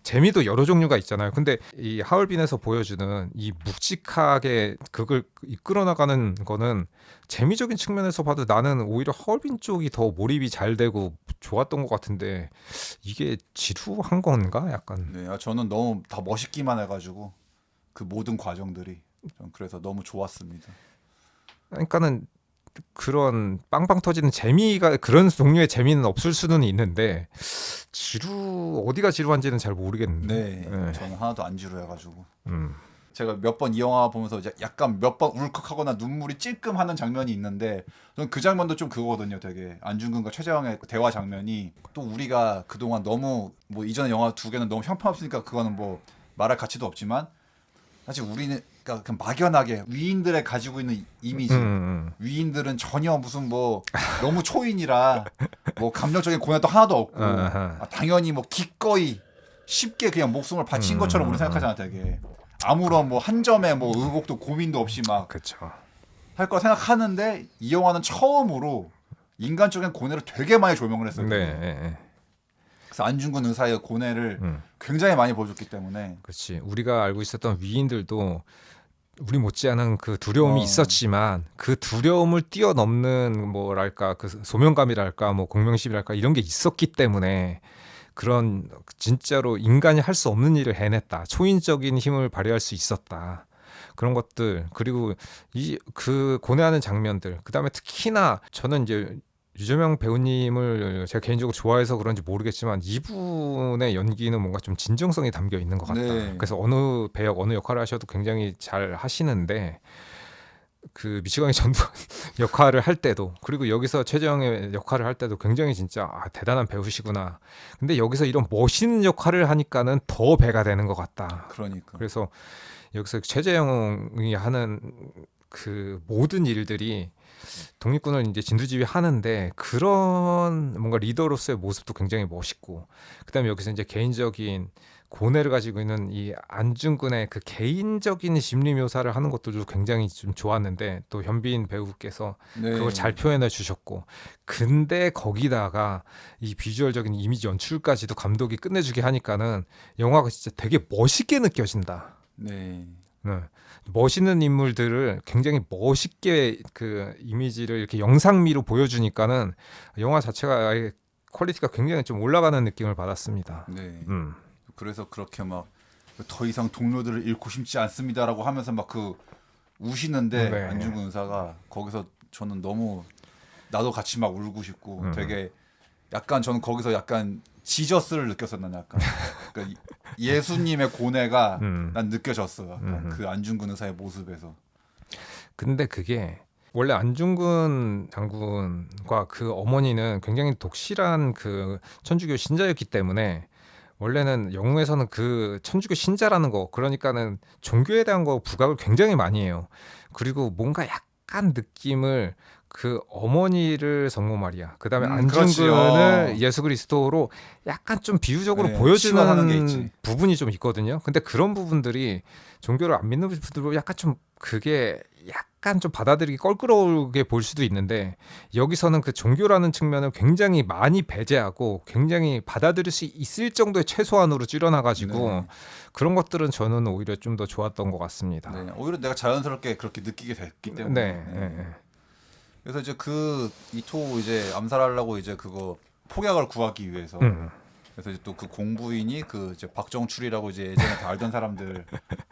재미도 여러 종류가 있잖아요. 근데 이 하얼빈에서 보여주는 이 묵직하게 그걸 이끌어 나가는 거는 재미적인 측면에서 봐도 나는 오히려 하얼빈 쪽이 더 몰입이 잘 되고 좋았던 것 같은데 이게 지루한 건가? 약간. 네, 저는 너무 다 멋있기만 해가지고 그 모든 과정들이 전 그래서 너무 좋았습니다. 그러니까는 그런 빵빵 터지는 재미가 그런 종류의 재미는 없을 수는 있는데 어디가 지루한지는 잘 모르겠는데. 네, 저는 하나도 안 지루해가지고 음. 제가 몇 번 이 영화 보면서 이제 약간 몇 번 울컥하거나 눈물이 찔끔하는 장면이 있는데 저는 그 장면도 좀 그거거든요. 되게 안중근과 최재형의 대화 장면이 또 우리가 그동안 너무 뭐 이전에 영화 두 개는 너무 형편없으니까 그거는 뭐 말할 가치도 없지만 사실 우리는 그러니까 그냥 막연하게 위인들의 가지고 있는 이미지 위인들은 전혀 무슨 뭐 너무 초인이라 뭐 감정적인 고뇌도 하나도 없고 당연히 뭐 기꺼이 쉽게 그냥 목숨을 바친 것처럼 우리 생각하잖아. 되게 아무런 뭐 한 점의 뭐 의혹도 고민도 없이 막 그렇죠. 할 거 생각하는데 이 영화는 처음으로 인간적인 고뇌를 되게 많이 조명을 했어요. 네. 그래서 안중근 의사의 고뇌를 음. 굉장히 많이 보여줬기 때문에 그렇지. 우리가 알고 있었던 위인들도 우리 못지않은 그 두려움이 있었지만 그 두려움을 뛰어넘는 뭐랄까 그 소명감이랄까 뭐 공명심이랄까 이런 게 있었기 때문에 그런 진짜로 인간이 할 수 없는 일을 해냈다. 초인적인 힘을 발휘할 수 있었다. 그런 것들 그리고 이 그 고뇌하는 장면들 그다음에 특히나 저는 이제 유재명 배우님을 제가 개인적으로 좋아해서 그런지 모르겠지만 이분의 연기는 뭔가 좀 진정성이 담겨 있는 것 같다. 네. 그래서 어느 배역 어느 역할을 하셔도 굉장히 잘 하시는데 그 미치광이 전두 역할을 할 때도 그리고 여기서 최재형의 역할을 할 때도 굉장히 진짜 대단한 배우시구나. 근데 여기서 이런 멋있는 역할을 하니까는 더 배가 되는 것 같다. 그러니까 그래서 여기서 최재형이 하는 그 모든 일들이 독립군을 이제 진두지휘하는데 그런 뭔가 리더로서의 모습도 굉장히 멋있고 그다음에 여기서 이제 개인적인 고뇌를 가지고 있는 이 안중근의 그 개인적인 심리 묘사를 하는 것도 굉장히 좀 좋았는데 또 현빈 배우께서 네. 그걸 잘 표현해 주셨고 근데 거기다가 이 비주얼적인 이미지 연출까지도 감독이 끝내주게 하니까는 영화가 진짜 되게 멋있게 느껴진다. 네. 네. 멋있는 인물들을 굉장히 멋있게 그 이미지를 이렇게 영상미로 보여주니까는 영화 자체가 아예 퀄리티가 굉장히 좀 올라가는 느낌을 받았습니다. 네. 음. 그래서 그렇게 막 더 이상 동료들을 잃고 싶지 않습니다라고 하면서 막 그 우시는데 네. 안중근 의사가 거기서 저는 너무 나도 같이 막 울고 싶고 되게 약간 저는 거기서 약간 지저스를 느꼈었나 약간 그러니까 예수님의 고뇌가 난 느껴졌어. 약간 그 안중근 의사의 모습에서. 근데 그게 원래 안중근 장군과 그 어머니는 굉장히 독실한 그 천주교 신자였기 때문에 원래는 영웅에서는 그 천주교 신자라는 거 그러니까는 종교에 대한 거 부각을 굉장히 많이 해요. 그리고 뭔가 약간 느낌을 그 어머니를 성모 마리아 그다음에 안중근을 예수 그리스도로 약간 좀 비유적으로 네, 치환하는 게 보여주는 있지. 부분이 좀 있거든요. 근데 그런 부분들이 종교를 안 믿는 분들로 약간 좀 그게 약간 좀 받아들이기 껄끄러우게 볼 수도 있는데 여기서는 그 종교라는 측면을 굉장히 많이 배제하고 굉장히 받아들일 수 있을 정도의 최소한으로 줄여놔가지고 네. 그런 것들은 저는 오히려 좀 더 좋았던 것 같습니다. 네. 오히려 내가 자연스럽게 그렇게 느끼게 됐기 때문에. 네, 네. 네. 그래서 이제 그 이토 이제 암살하려고 이제 그거 폭약을 구하기 위해서 그래서 이제 또 그 공부인이 그 이제 박정출이라고 이제 예전에 다 알던 사람들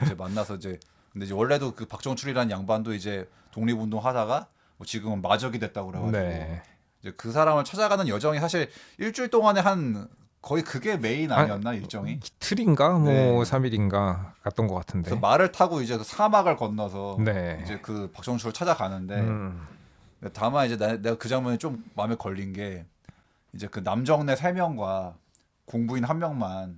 이제 만나서 이제 근데 이제 원래도 그 박정출이라는 양반도 이제 독립운동 하다가 뭐 지금은 마적이 됐다고 그래가지고 네. 이제 그 사람을 찾아가는 여정이 사실 일주일 동안에 한 거의 그게 메인 아니었나 일정이? 이틀인가 뭐 네. 3일인가 갔던 것 같은데. 그래서 말을 타고 이제 그 사막을 건너서 네. 이제 그 박정출을 찾아가는데 다만 이제 내가 그 장면이 좀 마음에 걸린 게 이제 그 남정네 3명과 공부인 1명만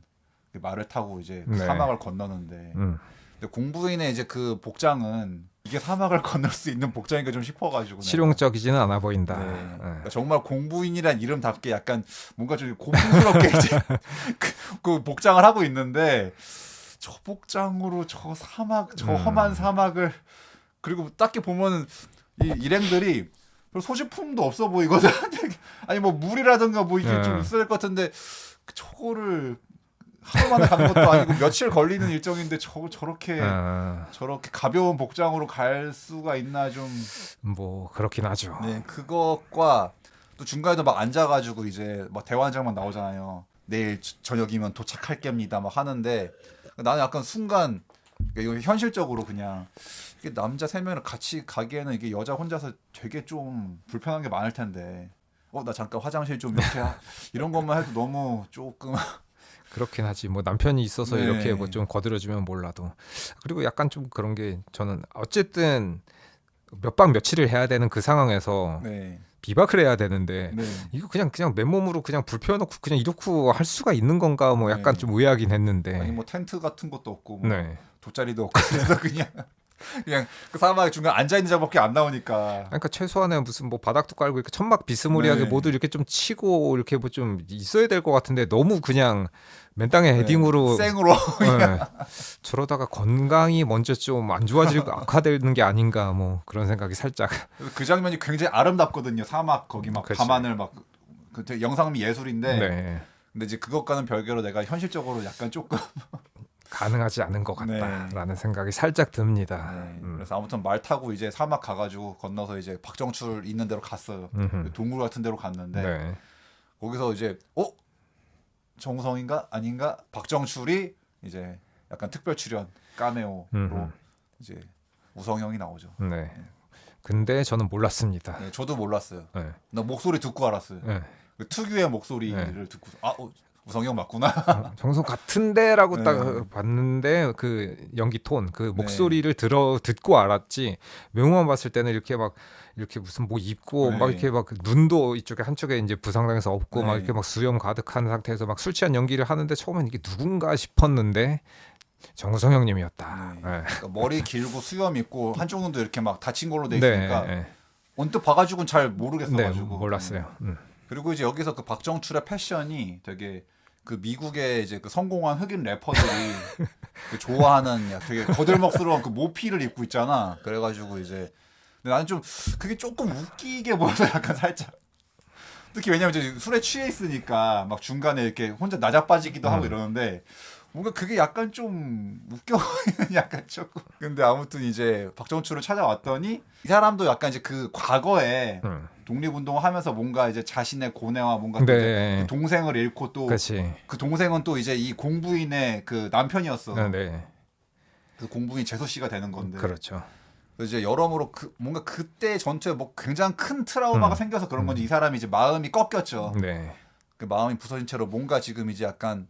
말을 타고 이제 그 네. 사막을 건너는데 근데 공부인의 이제 그 복장은 이게 사막을 건널 수 있는 복장인가 좀 싶어가지고 실용적이지는 않아 보인다. 네. 네. 그러니까 정말 공부인이란 이름답게 약간 뭔가 좀 고풍스럽게 이제 그 복장을 하고 있는데 저 복장으로 저 사막 저 험한 사막을 그리고 딱히 보면은 이 일행들이 별 소지품도 없어 보이거든. 아니 뭐 물이라든가 뭐 이게 좀 있어야 될 것 같은데 저거를 하루 만에 가는 것도 아니고 며칠 걸리는 일정인데 저렇게 가벼운 복장으로 갈 수가 있나 좀. 뭐 그렇긴 하죠. 네, 그것과 또 중간에도 막 앉아가지고 이제 막 대화장만 나오잖아요. 내일 저녁이면 도착할 겁니다. 막 하는데 나는 약간 순간 이거 현실적으로 그냥 이게 남자 3명이랑 같이 가기에는 이게 여자 혼자서 되게 좀 불편한 게 많을 텐데 나 잠깐 화장실 좀 이렇게 이런 것만 해도 너무 조금 그렇긴 하지. 뭐 남편이 있어서 네. 이렇게 뭐 좀 거들어주면 몰라도. 그리고 약간 좀 그런 게 저는 어쨌든 몇 박 며칠을 해야 되는 그 상황에서 네. 비박을 해야 되는데 네. 이거 그냥 맨몸으로 그냥 불 펴놓고 그냥 이렇게 할 수가 있는 건가 뭐 약간 네. 좀 의아하긴 했는데. 아니 뭐 텐트 같은 것도 없고 뭐 네. 돗자리도 없고 그래서 그냥 그냥 그 사막 중간 앉아 있는 자밖에 안 나오니까. 그러니까 최소한의 무슨 뭐 바닥도 깔고 이렇게 천막 비스무리하게 네. 모두 이렇게 좀 치고 이렇게 뭐 좀 있어야 될 것 같은데 너무 그냥 맨 땅에 네. 헤딩으로 생으로. 예. 저러다가 건강이 먼저 좀 안 좋아지고 악화되는 게 아닌가 뭐 그런 생각이 살짝. 그 장면이 굉장히 아름답거든요. 사막 거기 막 그치. 밤하늘 막그 되게 영상미 예술인데. 네. 근데 이제 그것과는 별개로 내가 현실적으로 약간 조금. 가능하지 않은 것 네. 같다라는 생각이 살짝 듭니다. 네. 그래서 아무튼 말 타고 이제 사막 가가지고 건너서 이제 박정출 있는 데로 갔어요. 음흠. 동굴 같은 데로 갔는데 네. 거기서 이제 정우성인가 아닌가 박정출이 이제 약간 특별 출연 카메오로 음흠. 이제 우성형이 나오죠. 네. 근데 저는 몰랐습니다. 네, 저도 몰랐어요. 네. 나 목소리 듣고 알았어요. 네. 그 특유의 목소리를 듣고 우성형 맞구나. 정성 같은데라고 네. 딱 봤는데 그 연기 톤, 그 네. 목소리를 듣고 알았지. 외모만 봤을 때는 이렇게 막 이렇게 무슨 뭐 입고 네. 막 이렇게 막 눈도 이쪽에 한쪽에 이제 부상당해서 없고 네. 막 이렇게 막 수염 가득한 상태에서 막 술 취한 연기를 하는데 처음엔 이게 누군가 싶었는데 정우성 형님이었다. 네. 네. 그러니까 머리 길고 수염 있고 한쪽 눈도 이렇게 막 다친 걸로 돼 네. 있으니까 네. 언뜻 봐가지고는 잘 네. 모르겠어가지고. 몰랐어요. 그리고 이제 여기서 그 박정출의 패션이 되게 그 미국의 이제 그 성공한 흑인 래퍼들이 그 좋아하는 되게 거들먹스러운 그 모피를 입고 있잖아. 그래가지고 이제 근데 나는 좀 그게 조금 웃기게 보여서 약간 살짝. 특히 왜냐면 이제 술에 취해 있으니까 막 중간에 이렇게 혼자 나자빠지기도 하고 이러는데 뭔가 그게 약간 좀 웃겨 보이는 약간 조금. 근데 아무튼 이제 박정출을 찾아왔더니 이 사람도 약간 이제 그 과거에 독립운동을 하면서 뭔가 이제 자신의 고뇌와 뭔가 또 네. 이제 그 동생을 잃고 또 그렇지. 그 동생은 또 이제 이 공부인의 그 남편이었어. 네. 그 공부인 재수 씨가 되는 건데. 그렇죠. 그래서 이제 여러모로 뭔가 그때 전체 뭐 굉장히 큰 트라우마가 생겨서 그런 건지 이 사람이 이제 마음이 꺾였죠. 네. 그 마음이 부서진 채로 뭔가 지금 이제 약간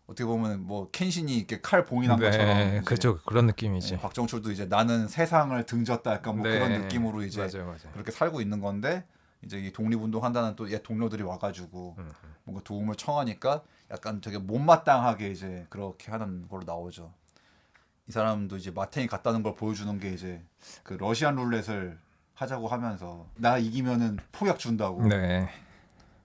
어떻게 보면 뭐 켄신이 이렇게 칼 봉인한 것처럼. 네. 그렇죠. 그런 느낌이지. 네, 박정출도 이제 나는 세상을 등졌다 약간 뭐 네. 그런 느낌으로 이제 맞아요. 그렇게 살고 있는 건데 이제 이 독립운동 한다는 또 옛 동료들이 와가지고 뭔가 도움을 청하니까 약간 되게 못마땅하게 이제 그렇게 하는 걸로 나오죠. 이 사람도 이제 마탱이 갔다는 걸 보여주는 게 이제 그 러시안 룰렛을 하자고 하면서 나 이기면은 포약 준다고. 네.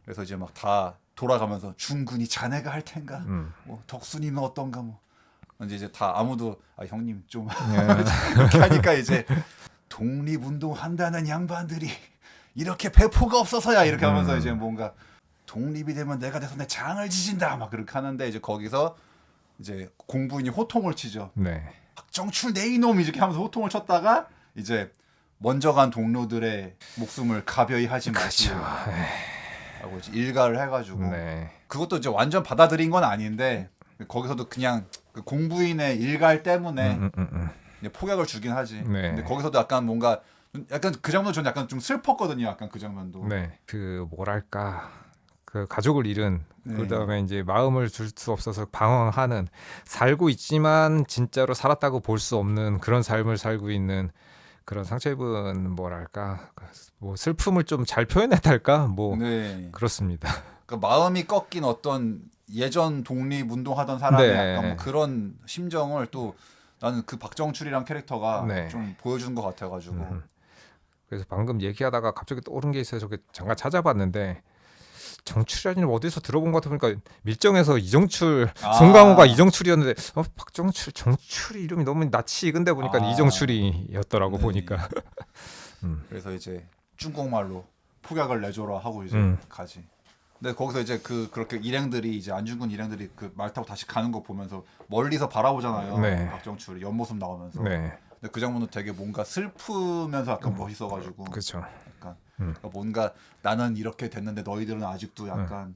그래서 이제 막 다 돌아가면서 중군이 자네가 할 텐가, 뭐 덕순이는 어떤가 뭐. 이제 다 아무도 형님 좀 이렇게 하니까 이제 독립운동 한다는 양반들이 이렇게 배포가 없어서야 이렇게 하면서 이제 뭔가 독립이 되면 내가 돼서 내 장을 지진다 막 그렇게 하는데 이제 거기서 이제 공부인이 호통을 치죠. 네. 박정출 내 이놈 이렇게 하면서 호통을 쳤다가 이제 먼저 간 동료들의 목숨을 가벼이 하지 마시오 하고 이제 일가를 해가지고 네. 그것도 이제 완전 받아들인 건 아닌데 거기서도 그냥 그 공부인의 일갈 때문에 이제 폭약을 주긴 하지. 네. 근데 거기서도 약간 뭔가 약간 그 장면 저는 약간 좀 슬펐거든요. 약간 그 장면도. 네. 그 뭐랄까 그 가족을 잃은 네. 그다음에 이제 마음을 줄 수 없어서 방황하는 살고 있지만 진짜로 살았다고 볼 수 없는 그런 삶을 살고 있는 그런 상처 입은 뭐랄까 뭐 슬픔을 좀 잘 표현했달까 뭐 네. 그렇습니다. 그 마음이 꺾인 어떤 예전 독립운동하던 사람의 네. 약간 뭐 그런 심정을 또 나는 그 박정출이란 캐릭터가 네. 좀 보여주는 것 같아가지고. 그래서 방금 얘기하다가 갑자기 떠오른 게 있어서 저게 잠깐 찾아봤는데 정출이라는 어디서 들어본 것 같아 보니까 밀정에서 이정출 송강호가 이정출이었는데 박정출 정출이 이름이 너무 낯이 익은데 보니까 이정출이었더라고 네. 보니까. 그래서 이제 중국말로 폭약을 내줘라 하고 이제 가지. 근데 거기서 이제 그렇게 일행들이 이제 안중근 일행들이 그 말 타고 다시 가는 거 보면서 멀리서 바라보잖아요. 네. 박정출이 옆모습 나오면서. 네. 근데 그 장면도 되게 뭔가 슬프면서 약간 멋있어가지고. 그렇죠. 약간 그러니까 뭔가 나는 이렇게 됐는데 너희들은 아직도 약간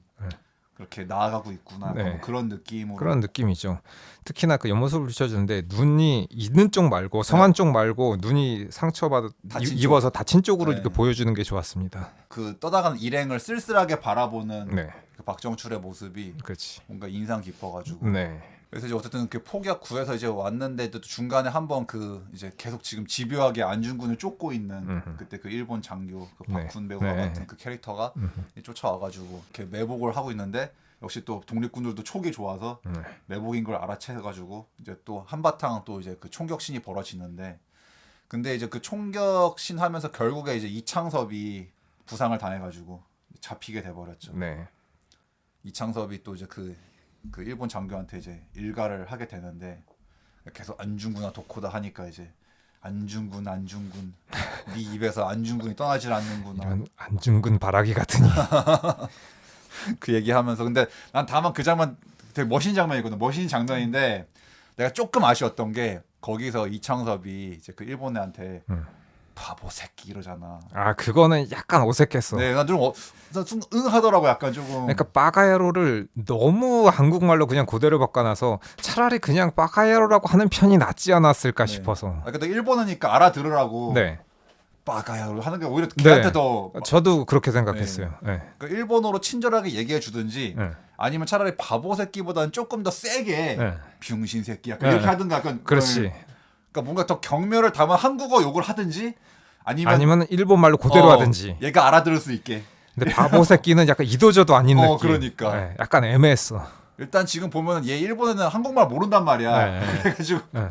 그렇게 나아가고 있구나. 네. 뭐 그런 느낌으로. 그런 느낌이죠. 특히나 그 옆모습을 비춰주는데 눈이 있는 쪽 말고 성한 쪽 말고 눈이 상처받아 다친 입어서 다친 쪽으로 네. 이렇게 보여주는 게 좋았습니다. 그 떠나가는 일행을 쓸쓸하게 바라보는 네, 그 박정출의 모습이 그렇지. 뭔가 인상 깊어가지고. 네, 그래서 이제 어쨌든 그 폭약 구해서 이제 왔는데도 중간에 한번 그 이제 계속 지금 집요하게 안중근을 쫓고 있는 그때 그 일본 장교 그 네. 박군 배우와 네. 같은 그 캐릭터가 쫓아와가지고 이렇게 매복을 하고 있는데 역시 또 독립군들도 촉이 좋아서 매복인 걸 알아채가지고 이제 또 한바탕 또 이제 그 총격신이 벌어지는데 근데 이제 그 총격신 하면서 결국에 이제 이창섭이 부상을 당해가지고 잡히게 돼버렸죠. 네. 이창섭이 또 이제 그 일본 장교한테 이제 일가를 하게 되는데 계속 안중근아 도코다 하니까 이제 안중근 네 입에서 안중근이 떠나질 않는구나. 이런 안중근 바라기 같으니. 그 얘기하면서 근데 난 다만 그 장면 되게 멋있는 장면이거든. 멋있는 장면인데 내가 조금 아쉬웠던 게 거기서 이창섭이 이제 그 일본 애한테 바보 새끼 이러잖아. 아 그거는 약간 어색했어. 네, 난좀 하더라고 약간 조금. 그러니까 빠가야로를 너무 한국말로 그냥 그대로 바꿔놔서 차라리 그냥 빠가야로라고 하는 편이 낫지 않았을까 네. 싶어서. 근데 일본어니까 알아들으라고. 네. 빠가야로 하는 게 오히려 걔한테 네. 더. 저도 그렇게 생각했어요. 네. 그러니까 일본어로 친절하게 얘기해 주든지 네. 아니면 차라리 바보 새끼보다는 조금 더 세게 네. 병신 새끼 약간 네. 이렇게 하든가 약간. 그렇지. 그러니까 뭔가 더 경멸을 담은 한국어 욕을 하든지 아니면 일본 말로 그대로 하든지. 얘가 알아들을 수 있게. 근데 바보 새끼는 약간 이도저도 아닌 느낌. 그러니까. 네, 약간 애매했어. 일단 지금 보면은 얘 일본에는 한국말 모른단 말이야. 네. 그래가지고 네.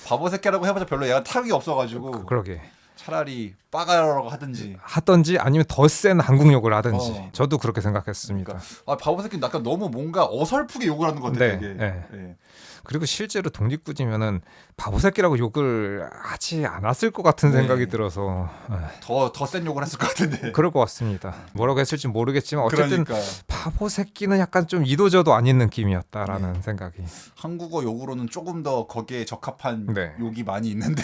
바보 새끼라고 해봐서 별로 얘가 타격이 없어가지고 그러게. 차라리 빠가라고 하든지. 하든지 아니면 더 센 한국 욕을 하든지. 어. 저도 그렇게 생각했습니다. 그러니까 바보 새끼는 약간 너무 뭔가 어설프게 욕을 하는 것 같아. 네, 되게. 네. 예. 그리고 실제로 독립구지면은 바보 새끼라고 욕을 하지 않았을 것 같은 네. 생각이 들어서 더 센 욕을 했을 것 같은데. 그럴 것 같습니다. 뭐라고 했을지 모르겠지만 어쨌든 그러니까 바보 새끼는 약간 좀 이도저도 아닌 느낌이었다라는 생각이. 한국어 욕으로는 조금 더 거기에 적합한 네. 욕이 많이 있는데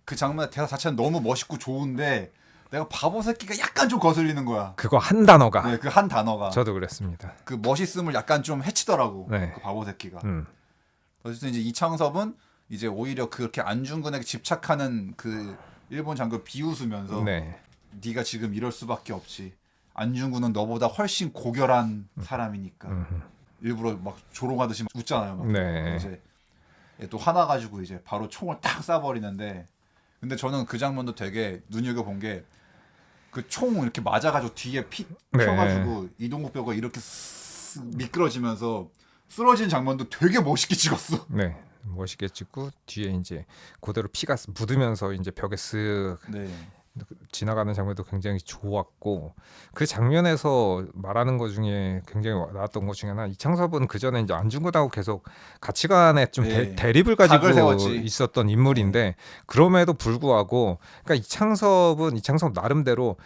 그 장면의 대사 자체는 너무 멋있고 좋은데 내가 바보 새끼가 약간 좀 거슬리는 거야. 그거 한 단어가. 네, 그 한 단어가. 저도 그랬습니다. 그 멋있음을 약간 좀 해치더라고. 네. 그 바보 새끼가. 음. 어쨌든 이제 이창섭은 이제 오히려 그렇게 안중근에게 집착하는 그 일본 장교 비웃으면서 네. 네가 지금 이럴 수밖에 없지. 안중근은 너보다 훨씬 고결한 사람이니까. 일부러 막 조롱하듯이 웃잖아요. 막. 네. 이제 또 화나 가지고 이제 바로 총을 딱 쏴버리는데 근데 저는 그 장면도 되게 눈여겨 본 게 그 총 이렇게 맞아가지고 뒤에 피 네. 펴가지고 이동국 배우가 이렇게 미끄러지면서 쓰러지는 장면도 되게 멋있게 찍었어. 네. 멋있게 찍고 뒤에 이제 그대로 피가 묻으면서 이제 벽에 쓱 네. 지나가는 장면도 굉장히 좋았고 그 장면에서 말하는 것 중에 굉장히 나왔던 것 중에 하나 이창섭은 그 전에 이제 안중근하고 계속 가치관에 좀 네. 대립을 각을 가지고 세웠지. 있었던 인물인데 그럼에도 불구하고 그러니까 이창섭 나름대로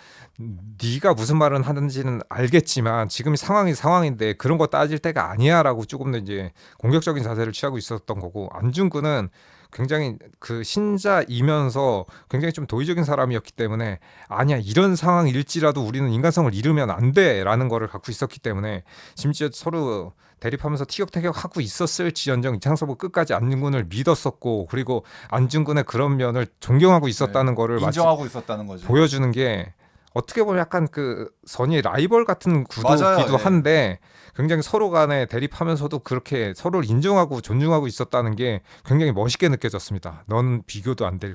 네가 무슨 말을 하는지는 알겠지만 지금 상황이 상황인데 그런 거 따질 때가 아니야라고 조금 더 이제 공격적인 자세를 취하고 있었던 거고 안중근은 굉장히 그 신자이면서 굉장히 좀 도의적인 사람이었기 때문에 아니야 이런 상황일지라도 우리는 인간성을 잃으면 안 돼라는 거를 갖고 있었기 때문에 심지어 서로 대립하면서 티격태격하고 있었을지언정 이창섭은 끝까지 안중근을 믿었었고 그리고 안중근의 그런 면을 존경하고 있었다는 거를 마치 인정하고 있었다는 거죠. 보여주는 게 어떻게 보면 약간 그 선의의 라이벌 같은 맞아요. 구도기도 예. 한데 굉장히 서로 간에 대립하면서도 그렇게 서로를 인정하고 존중하고 있었다는 게 굉장히 멋있게 느껴졌습니다. 너는 비교도 안 될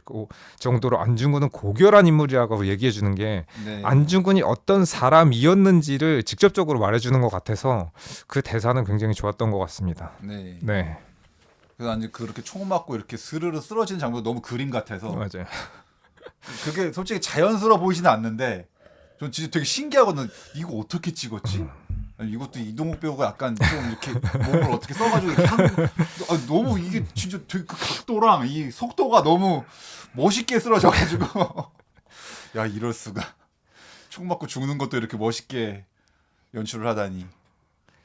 정도로 안중근은 고결한 인물이라고 얘기해 주는 게 네. 안중근이 어떤 사람이었는지를 직접적으로 말해주는 것 같아서 그 대사는 굉장히 좋았던 것 같습니다. 네. 네, 그래서 이제 그렇게 총 맞고 이렇게 스르르 쓰러지는 장면도 너무 그림 같아서 맞아요. 그게 솔직히 자연스러워 보이지는 않는데 전 진짜 되게 신기하거든. 이거 어떻게 찍었지? 아니, 이것도 이동욱 배우가 약간 좀 이렇게 몸을 어떻게 써가지고 이렇게 너무 이게 진짜 되게 그 각도랑 이 속도가 너무 멋있게 쓰러져가지고 야 이럴 수가 총 맞고 죽는 것도 이렇게 멋있게 연출을 하다니.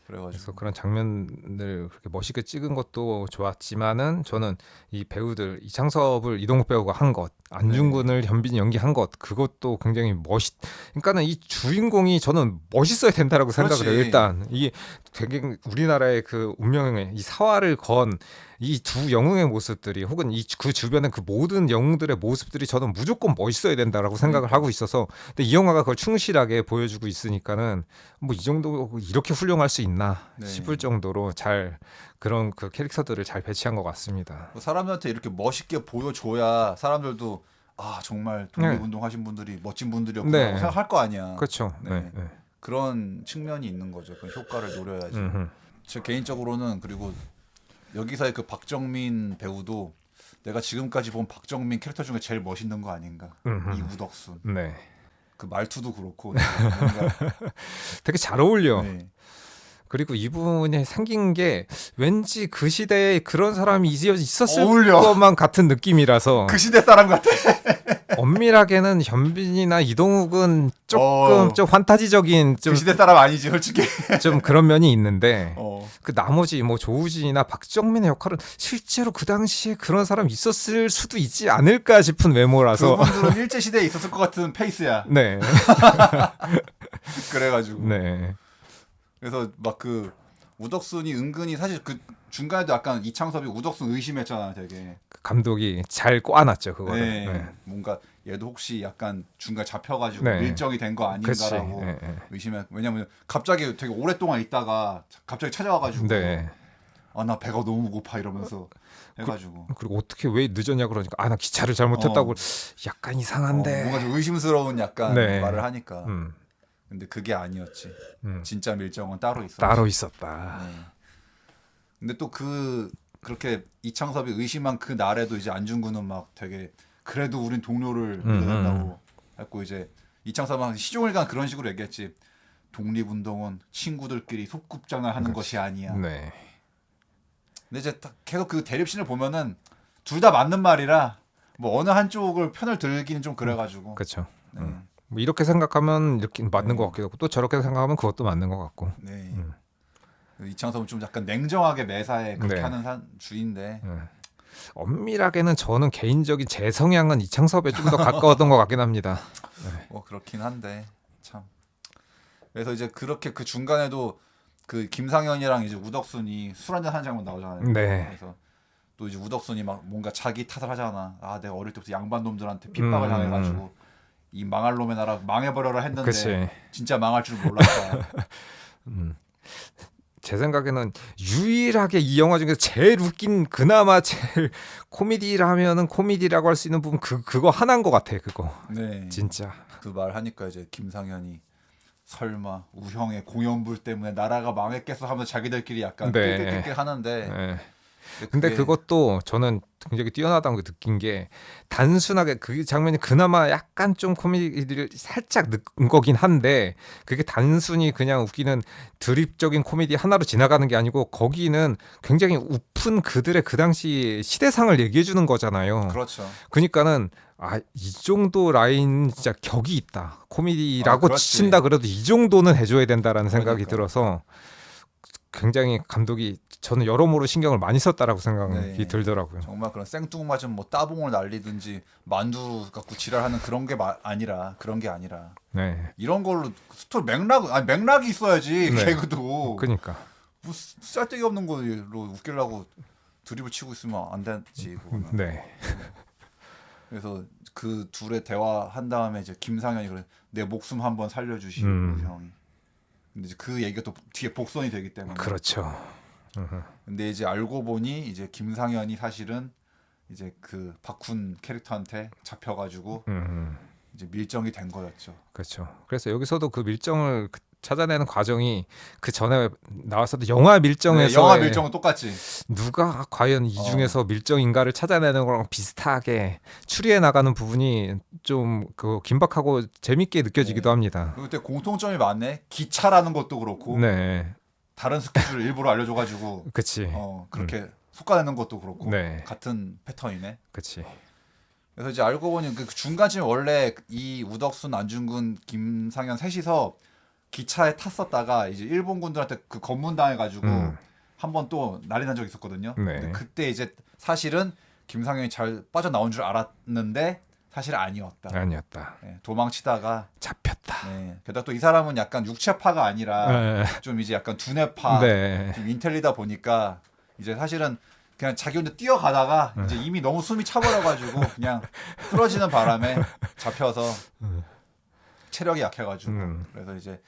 그래서 그래가지고 그런 장면을 그렇게 멋있게 찍은 것도 좋았지만은 저는 이 배우들 이창섭을 이동욱 배우가 한 것, 안중근을 현빈이 연기한 것 그것도 굉장히 그러니까는 이 주인공이 저는 멋있어야 된다라고 생각을 해요. 그렇지. 일단 이게 되게 우리나라의 그 운명의 이 사활을 건 이 두 영웅의 모습들이 혹은 이 그 주변의 그 모든 영웅들의 모습들이 저는 무조건 멋있어야 된다라고 생각을 하고 있어서 근데 이 영화가 그걸 충실하게 보여주고 있으니까는 뭐 이 정도 이렇게 훌륭할 수 있나 네. 싶을 정도로 잘 그런 그 캐릭터들을 잘 배치한 것 같습니다. 뭐 사람들한테 이렇게 멋있게 보여줘야 사람들도 아 정말 독립운동 하신 분들이 멋진 분들이었구나 네. 생각할 거 아니야. 그렇죠. 네. 네. 네. 그런 측면이 있는 거죠. 그 효과를 노려야지. 음흠. 저 개인적으로는 그리고 여기서의 그 박정민 배우도 내가 지금까지 본 박정민 캐릭터 중에 제일 멋있는 거 아닌가. 음흠. 이 우덕순. 네. 그 말투도 그렇고 뭔가 되게 잘 어울려. 네. 그리고 이분이 생긴 게 왠지 그 시대에 그런 사람이 있었을 어울려. 것만 같은 느낌이라서 그 시대 사람 같아. 엄밀하게는 현빈이나 이동욱은 조금 어. 좀 판타지적인 그 시대 사람 아니지 솔직히. 좀 그런 면이 있는데 어. 그 나머지 뭐 조우진이나 박정민의 역할은 실제로 그 당시에 그런 사람이 있었을 수도 있지 않을까 싶은 외모라서 그분들은 일제 시대에 있었을 것 같은 페이스야. 네. 그래가지고. 네. 그래서 막 그 우덕순이 은근히 사실 그 중간에도 약간 이창섭이 우덕순 의심했잖아, 되게. 감독이 잘 꽈놨죠 그거를. 네. 네. 뭔가 얘도 혹시 약간 중간 잡혀가지고 네. 밀정이 된 거 그치. 아닌가라고 네, 네. 의심해. 왜냐면 갑자기 되게 오랫동안 있다가 갑자기 찾아와가지고 네. 아 나 배가 너무 고파 이러면서 해가지고 그리고 어떻게 왜 늦었냐 그러니까 아 나 기차를 잘못했다고 약간 이상한데. 뭔가 좀 의심스러운 약간 네. 말을 하니까. 음, 근데 그게 아니었지. 음. 진짜 밀정은 따로 있었지. 따로 있었다. 네. 근데 또 그렇게 이창섭이 의심한 그 날에도 이제 안중근은 막 되게 그래도 우린 동료를 믿어낸다고 했고 이제 이창섭은 시종일관 그런 식으로 얘기했지. 독립운동은 친구들끼리 소꿉장난하는 것이 아니야. 네. 근데 이제 딱 계속 그 대립신을 보면은 둘 다 맞는 말이라 뭐 어느 한쪽을 편을 들기는 좀 그래가지고. 그렇죠. 네. 뭐 이렇게 생각하면 이렇게 맞는 네. 것 같기도 하고 또 저렇게 생각하면 그것도 맞는 것 같고. 네. 이창섭은 좀 약간 냉정하게 매사에 그렇게 네. 하는 주인데. 엄밀하게는 저는 개인적인 제 성향은 이창섭에 좀 더 가까웠던 것 같긴 합니다. 뭐 그렇긴 한데 참. 그래서 이제 그렇게 그 중간에도 그 김상현이랑 이제 우덕순이 술 한잔 하는 장면 나오잖아요. 네. 그래서 또 이제 우덕순이 막 뭔가 자기 탓을 하잖아. 아 내가 어릴 때부터 양반 놈들한테 핍박을 당해가지고 이 망할 놈의 나라 망해버려라 했는데 그치. 진짜 망할 줄 몰랐다. 제 생각에는 유일하게 이 영화 중에서 제일 웃긴 그나마 제일 코미디라면은 코미디라고 할 수 있는 부분 그거 하나인 것 같아 그거. 네. 진짜. 그 말 하니까 이제 김상현이 설마 우형의 공연불 때문에 나라가 망했겠어 하면서 자기들끼리 약간 네. 낄낄낄낄 하는데 네. 근데 그게- 그것도 저는 굉장히 뛰어나다고 느낀 게 단순하게 그 장면이 그나마 약간 좀 코미디를 살짝 넣은 거긴 한데 그게 단순히 그냥 웃기는 드립적인 코미디 하나로 지나가는 게 아니고 거기는 굉장히 우픈 그들의 그 당시 시대상을 얘기해 주는 거잖아요. 그렇죠. 그러니까는 아, 이 정도 라인 진짜 격이 있다. 코미디라고 그렇지. 친다 그래도 이 정도는 해줘야 된다라는 생각이 그러니까. 들어서 굉장히 감독이 저는 여러모로 신경을 많이 썼다라고 생각이 네. 들더라고요. 정말 그런 생뚱맞은 뭐 따봉을 날리든지 만두 갖고 지랄하는 그런 게 아니라 그런 게 아니라 네, 이런 걸로 스토리 맥락이 있어야지 네. 개그도 그러니까 뭐 쓸데기 없는 걸로 웃기려고 드립을 치고 있으면 안 되지 그거는. 네, 그래서 그 둘의 대화한 다음에 이제 김상현이 그래 내 목숨 한번 살려주시오 형이. 근데 이제 그 얘기가 또 뒤에 복선이 되기 때문에. 그렇죠. 근데 이제 알고 보니 이제 김상현이 사실은 이제 그 박훈 캐릭터한테 잡혀가지고 이제 밀정이 된 거였죠. 그렇죠. 그래서 여기서도 그 밀정을 찾아내는 과정이 그 전에 나왔었던 영화 밀정에서 네, 영화 밀정은 똑같지. 누가 과연 이 중에서 밀정인가를 찾아내는 거랑 비슷하게 추리해 나가는 부분이 좀 그 긴박하고 재밌게 느껴지기도 네. 합니다. 그리고 그때 공통점이 많네. 기차라는 것도 그렇고 네, 다른 스케줄을 일부러 알려줘가지고 그치. 그렇게 속아내는 것도 그렇고 네. 같은 패턴이네. 그치. 그래서 이제 알고 보니 그 중간쯤에 원래 이 우덕순, 안중근, 김상현 셋이서 기차에 탔었다가 이제 일본군들한테 그 검문당해가지고 한번 또 난리 난 적이 있었거든요. 네. 근데 그때 이제 사실은 김상현이 잘 빠져나온 줄 알았는데 사실 아니었다. 아니었다. 네, 도망치다가 잡혔다. 네. 게다가 또 이 사람은 약간 육체파가 아니라 네. 좀 이제 약간 두뇌파, 네. 좀 인텔리다 보니까 이제 사실은 그냥 자기 혼자 뛰어가다가 이제 이미 너무 숨이 차버려가지고 그냥 쓰러지는 바람에 잡혀서 체력이 약해가지고 그래서 이제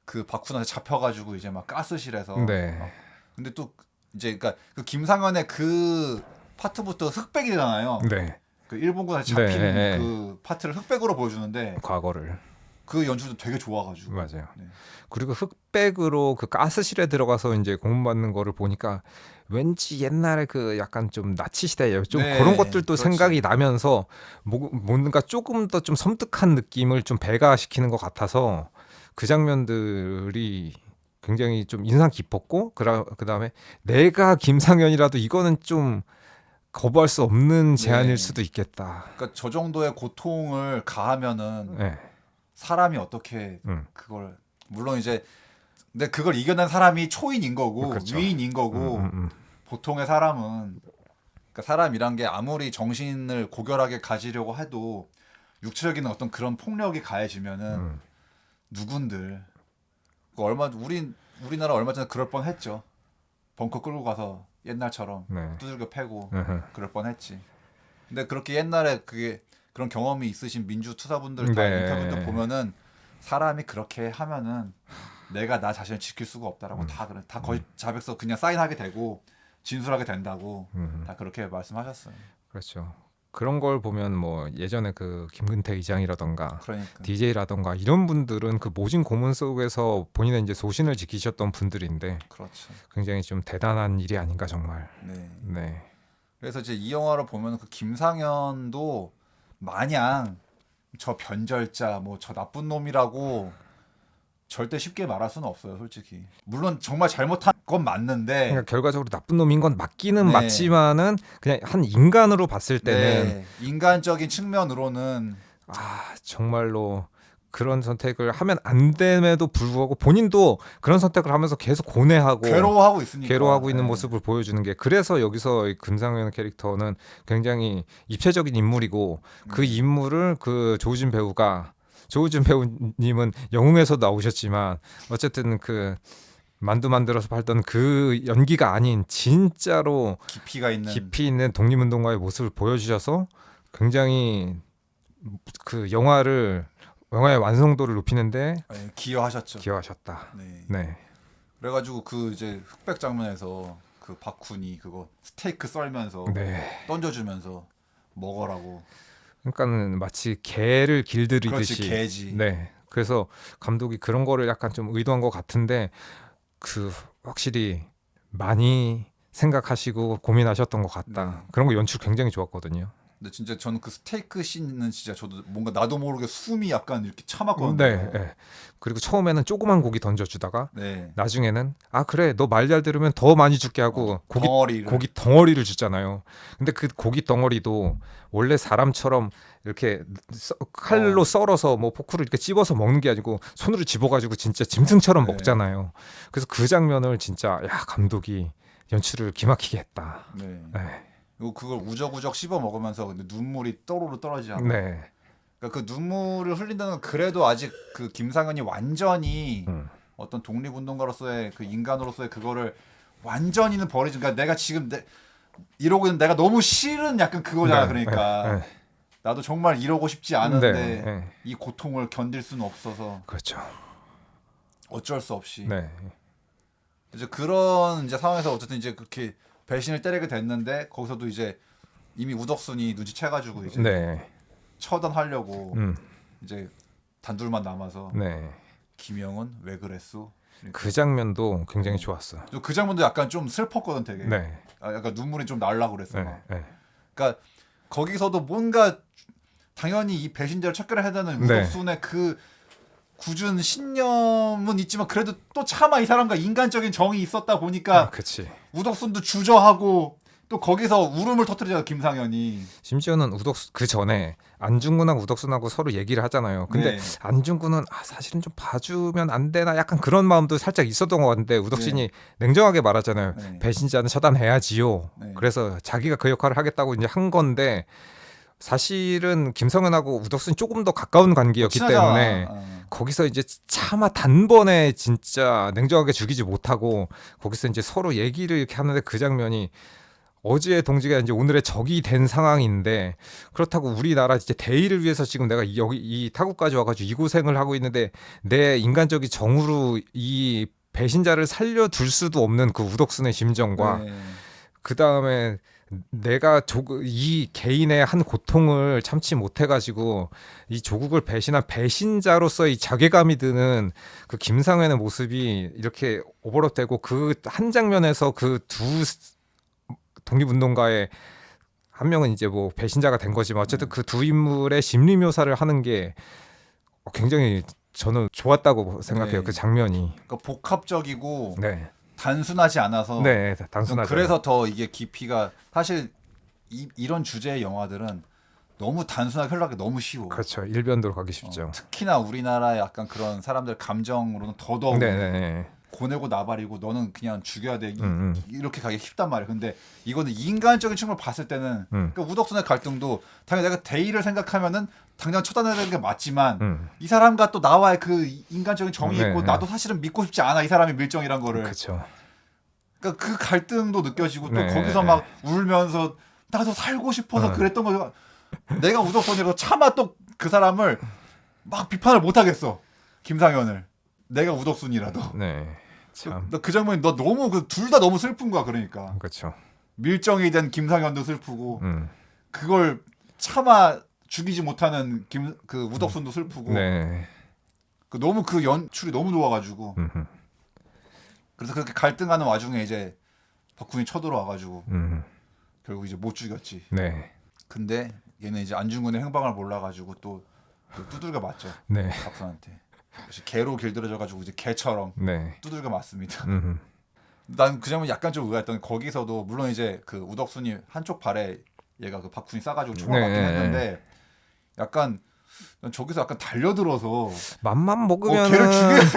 그 박훈한테 잡혀가지고 이제 막 가스실에서 네. 막 근데 또 이제 그러니까 그 김상현의 그 파트부터 흑백이 되잖아요. 네. 그 일본군한테 잡힌 네. 그 파트를 흑백으로 보여주는데 과거를. 그 연출도 되게 좋아가지고. 맞아요. 네. 그리고 흑백으로 그 가스실에 들어가서 이제 고문받는 거를 보니까 왠지 옛날에 그 약간 좀 나치 시대에 좀 네, 그런 것들도 그렇지. 생각이 나면서 뭔가 조금 더 좀 섬뜩한 느낌을 좀 배가시키는 것 같아서 그 장면들이 굉장히 좀 인상 깊었고 그다음에 내가 김상현이라도 이거는 좀 거부할 수 없는 제안일 네. 수도 있겠다. 그러니까 저 정도의 고통을 가하면은 네. 사람이 어떻게 음. 그걸 물론 이제 근데 그걸 이겨낸 사람이 초인인 거고 그렇죠. 위인인 거고 보통의 사람은 그러니까 사람이란 게 아무리 정신을 고결하게 가지려고 해도 육체적인 어떤 그런 폭력이 가해지면은 누군들 그 우리나라 얼마 전에 그럴 뻔했죠. 벙커 끌고 가서 옛날처럼 네. 두들겨 패고 음흠. 그럴 뻔했지. 근데 그렇게 옛날에 그게 그런 경험이 있으신 민주 투사분들 다 네. 인터뷰도 보면은 사람이 그렇게 하면은 내가 나 자신을 지킬 수가 없다라고 다 그래 다 거의 자백서 그냥 사인하게 되고 진술하게 된다고 다 그렇게 말씀하셨어요. 그렇죠. 그런 걸 보면 뭐 예전에 그 김근태 의장이라던가 그러니까 DJ라던가 이런 분들은 그 모진 고문 속에서 본인의 이제 소신을 지키셨던 분들인데 그렇죠. 굉장히 좀 대단한 일이 아닌가 정말. 네. 네. 그래서 이제 이 영화를 보면 그 김상현도 마냥 저 변절자 뭐 저 나쁜 놈이라고 절대 쉽게 말할 수는 없어요, 솔직히. 물론 정말 잘못한 건 맞는데 그러니까 결과적으로 나쁜 놈인 건 맞기는 네. 맞지만은 그냥 한 인간으로 봤을 때는 네, 인간적인 측면으로는 정말로 그런 선택을 하면 안 됨에도 불구하고 본인도 그런 선택을 하면서 계속 고뇌하고 괴로워하고 있으니까. 괴로워하고 있는 네. 모습을 보여주는 게 그래서 여기서 이 금상현 캐릭터는 굉장히 입체적인 인물이고 그 인물을 그 조우진 배우님은 영웅에서 나오셨지만 어쨌든 그 만두 만들어서 팔던 그 연기가 아닌 진짜로 깊이 있는 독립운동가의 모습을 보여주셔서 굉장히 그 영화의 완성도를 높이는데 네, 기여하셨죠. 기여하셨다. 네. 네. 그래가지고 그 이제 흑백 장면에서 그 박훈이 그거 스테이크 썰면서 네. 던져주면서 먹어라고. 그러니까는 마치 개를 길들이듯이. 그렇지, 개지. 네. 그래서 감독이 그런 거를 약간 좀 의도한 것 같은데 그 확실히 많이 생각하시고 고민하셨던 것 같다. 네. 그런 거 연출 굉장히 좋았거든요. 근데 진짜 저는 그 스테이크 씬은 진짜 저도 뭔가 나도 모르게 숨이 약간 이렇게 참았거든요. 네, 네. 그리고 처음에는 조그만 고기 던져주다가 네. 나중에는 아 그래 너 말 잘 들으면 더 많이 줄게 하고 고기 덩어리를 주잖아요. 근데 그 고기 덩어리도 원래 사람처럼 이렇게 칼로 썰어서 뭐 포크로 이렇게 찝어서 먹는 게 아니고 손으로 집어가지고 진짜 짐승처럼 네. 먹잖아요. 그래서 그 장면을 진짜 야 감독이 연출을 기막히게 했다. 네. 네. 그리고 그걸 우적우적 씹어 먹으면서 근데 눈물이 또로로 떨어지잖아. 네. 그러니까 그 눈물을 흘린다는 건 그래도 아직 그 김상현이 완전히 어떤 독립운동가로서의 그 인간으로서의 그거를 완전히는 버리지. 그러니까 내가 지금 이러고 있는 내가 너무 싫은 약간 그거잖아. 네. 그러니까 네. 나도 정말 이러고 싶지 않은데 네. 이 고통을 견딜 수는 없어서 그렇죠. 어쩔 수 없이 네. 이제 그런 이제 상황에서 어쨌든 이제 그렇게 배신을 때리게 됐는데 거기서도 이제 이미 우덕순이 눈치채가지고 이제 네. 처단하려고 이제 단둘만 남아서 네. 김영은 왜 그랬어? 그 장면도 굉장히 좋았어. 그 장면도 약간 좀 슬펐거든 되게. 네. 약간 눈물이 좀 날라고 그랬어. 네. 막. 네. 그러니까 거기서도 뭔가 당연히 이 배신자를 척결해야 되는 네. 우덕순의 그 굳은 신념은 있지만 그래도 또 차마 이 사람과 인간적인 정이 있었다 보니까 그치. 우덕순도 주저하고 또 거기서 울음을 터뜨리잖아 김상현이. 심지어는 그 전에 안중근하고 우덕순하고 서로 얘기를 하잖아요. 근데 네. 안중근은 사실은 좀 봐주면 안 되나 약간 그런 마음도 살짝 있었던 것 같은데 우덕순이 네. 냉정하게 말하잖아요. 네. 배신자는 처단해야지요. 네. 그래서 자기가 그 역할을 하겠다고 이제 한 건데 사실은 김성현하고 우덕순이 조금 더 가까운 관계였기 때문에 거기서 이제 차마 단번에 진짜 냉정하게 죽이지 못하고 거기서 이제 서로 얘기를 이렇게 하는데 그 장면이 어제의 동지가 이제 오늘의 적이 된 상황인데 그렇다고 우리나라 이제 대의를 위해서 지금 내가 여기 이 타국까지 와가지고 이 고생을 하고 있는데 내 인간적인 정으로 이 배신자를 살려둘 수도 없는 그 우덕순의 심정과 네. 그 다음에 내가 이 개인의 한 고통을 참지 못해가지고 이 조국을 배신한 배신자로서의 자괴감이 드는 그 김상현의 모습이 이렇게 오버랩되고 그 한 장면에서 그 두 독립운동가의 한 명은 이제 뭐 배신자가 된 거지만 어쨌든 그 두 인물의 심리 묘사를 하는 게 굉장히 저는 좋았다고 생각해요. 네. 그 장면이. 그러니까 복합적이고 네. 단순하지 않아서 네, 좀 단순하죠. 그래서 더 이게 깊이가 사실 이런 주제의 영화들은 너무 단순하게 흘러가기 너무 쉬워. 그렇죠. 일변도로 가기 쉽죠. 특히나 우리나라의 약간 그런 사람들 감정으로는 더더욱 네, 네, 네. 고내고 나발이고 너는 그냥 죽여야 돼 음. 이렇게 가기 쉽단 말이야. 근데 이거는 인간적인 측면을 봤을 때는 그러니까 우덕순의 갈등도 당연히 내가 대의를 생각하면은 당장 처단해야 되는 게 맞지만 이 사람과 또 나와의 그 인간적인 정이 네, 있고 네. 나도 사실은 믿고 싶지 않아 이 사람이 밀정이란 거를. 그렇죠. 그러니까 그 갈등도 느껴지고 또 네. 거기서 막 울면서 나도 살고 싶어서 네. 그랬던 거 내가 우덕순이라도 차마 또 그 사람을 막 비판을 못 하겠어. 김상현을 내가 우덕순이라도. 네. 참. 그 장면이 너 너무 둘 다 너무 슬픈 거야. 그러니까 그렇죠. 밀정이 된 김상현도 슬프고 그걸 차마 죽이지 못하는 그 우덕순도 슬프고 네. 너무 그 연출이 너무 좋아가지고 그래서 그렇게 갈등하는 와중에 이제 박훈이 쳐들어와가지고 결국 이제 못 죽였지. 네. 근데 얘는 이제 안중근의 행방을 몰라가지고 또 두들겨 맞죠. 네. 박훈한테 개로 길들여져가지고 이제 개처럼 네. 두들겨 맞습니다. 난 그 장면 약간 좀 의아했던 게 거기서도 물론 이제 그 우덕순이 한쪽 발에 얘가 그 박훈이 싸가지고 총알 맞긴 했는데 약간 난 저기서 약간 달려들어서 맘만 먹으면 걔를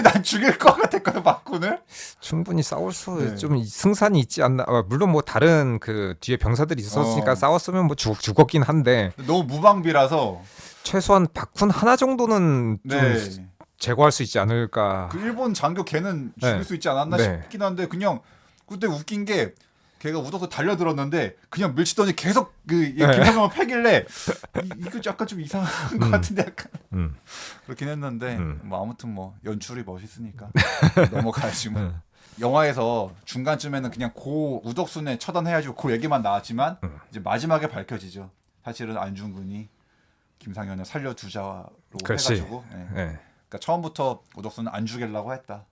난 죽일 것 같았거든 박훈을. 충분히 싸울 수 네. 좀 승산이 있지 않나. 물론 뭐 다른 그 뒤에 병사들이 있었으니까 싸웠으면 뭐 죽었긴 한데 너무 무방비라서 최소한 박훈 하나 정도는 좀 네. 제거할 수 있지 않을까. 그 일본 장교 걔는 죽일 네. 수 있지 않았나 네. 싶긴 한데 그냥 그때 웃긴 게 걔가 웃어서 달려들었는데 그냥 밀치더니 계속 김상현을 패길래 이거 약간 좀 이상한 것 같은데 약간 그렇긴 했는데 뭐 아무튼 뭐 연출이 멋있으니까 넘어가야지 뭐. 영화에서 중간쯤에는 그냥 고 우덕순의 처단해야지고 그 얘기만 나왔지만 이제 마지막에 밝혀지죠. 사실은 안중근이 김상현을 살려두자로 그렇지. 해가지고 네. 네. 그러니까 처음부터 우덕순은 안 죽이려고 했다.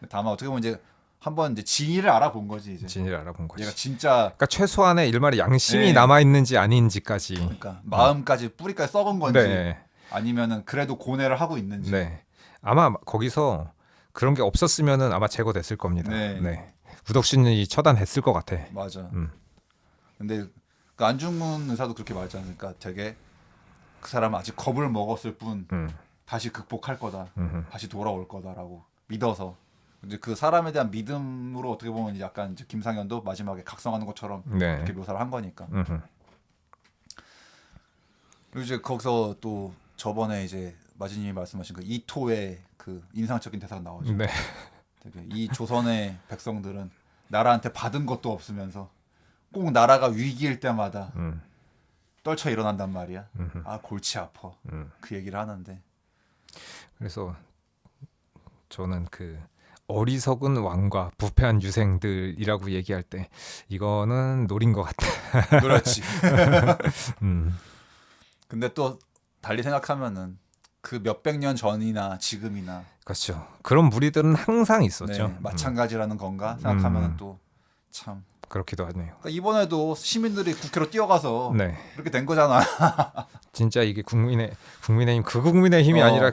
다만 어떻게 보면 이제 한번 이제 진위를 알아본 거지 이제. 진위를 알아본 거지. 얘가 진짜 그러니까 최소한의 일말의 양심이 네. 남아 있는지 아닌지까지. 그러니까 마음까지 뿌리까지 썩은 건지 네. 아니면은 그래도 고뇌를 하고 있는지. 네. 아마 거기서 그런 게 없었으면은 아마 제거됐을 겁니다. 네. 네. 우덕순이 처단했을 것 같아. 맞아. 근데 그 안중근 의사도 그렇게 말하지 않습니까? 되게 그 사람은 아직 겁을 먹었을 뿐 다시 극복할 거다. 다시 돌아올 거다라고 믿어서. 이제 그 사람에 대한 믿음으로 어떻게 보면 약간 이제 김상현도 마지막에 각성하는 것처럼 네. 이렇게 묘사를 한 거니까. 그리고 이제 거기서 또 저번에 이제 마지님이 말씀하신 그 이토의 그 인상적인 대사가 나오죠. 네. 되게 이 조선의 백성들은 나라한테 받은 것도 없으면서 꼭 나라가 위기일 때마다 떨쳐 일어난단 말이야. 아 골치 아파. 그 얘기를 하는데. 그래서 저는 그 어리석은 왕과 부패한 유생들이라고 얘기할 때 이거는 노린 것 같다. 그렇지. 근데 또 달리 생각하면은 그 몇백 년 전이나 지금이나 그렇죠. 그런 무리들은 항상 있었죠. 네, 마찬가지라는 건가 생각하면은 또 참. 그렇기도 하네요. 그러니까 이번에도 시민들이 국회로 뛰어가서 네. 그렇게 된 거잖아. 진짜 이게 국민의힘 그 국민의힘이 아니라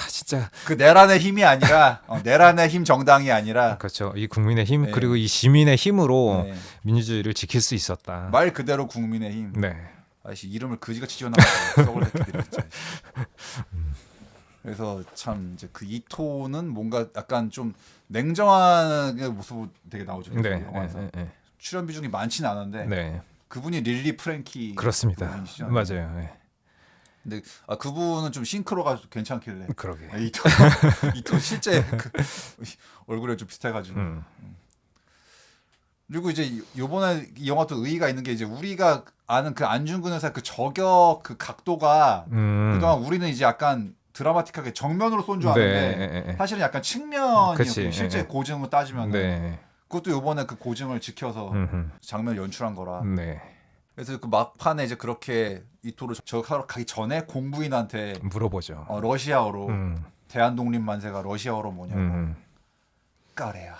진짜 그 내란의 힘이 아니라 내란의 힘 정당이 아니라 그렇죠. 이 국민의힘 네. 그리고 이 시민의 힘으로 네. 민주주의를 지킬 수 있었다. 말 그대로 국민의 힘. 네. 아이씨 이름을 그지같이 지어놔가지고 썩을 새끼들이 진짜. 그래서 참 이제 그 이토는 뭔가 약간 좀 냉정한 모습 되게 나오죠. 네. 영화에서. 네. 출연 비중이 많지는 않은데 네. 그분이 릴리 프랭키 그렇습니다. 분이시죠? 맞아요. 네. 근데 그분은 좀 싱크로가 괜찮길래 그러게. 이토 실제 그 얼굴에 좀 비슷해가지고. 그리고 이제 요번에 이 영화도 의의가 있는 게 이제 우리가 아는 그 안중근 의사 그 저격 그 각도가 그동안 우리는 이제 약간 드라마틱하게 정면으로 쏜 줄 아는데 네. 사실은 약간 측면이었고 그치. 실제 고증으로 따지면 네. 그것도 요번에 그 고증을 지켜서 음흠. 장면 연출한 거라. 네. 그래서 그 막판에 이제 그렇게 이토를 저하러 가기 전에 공부인한테 물어보죠. 러시아어로 대한독립 만세가 러시아어로 뭐냐고. 까레야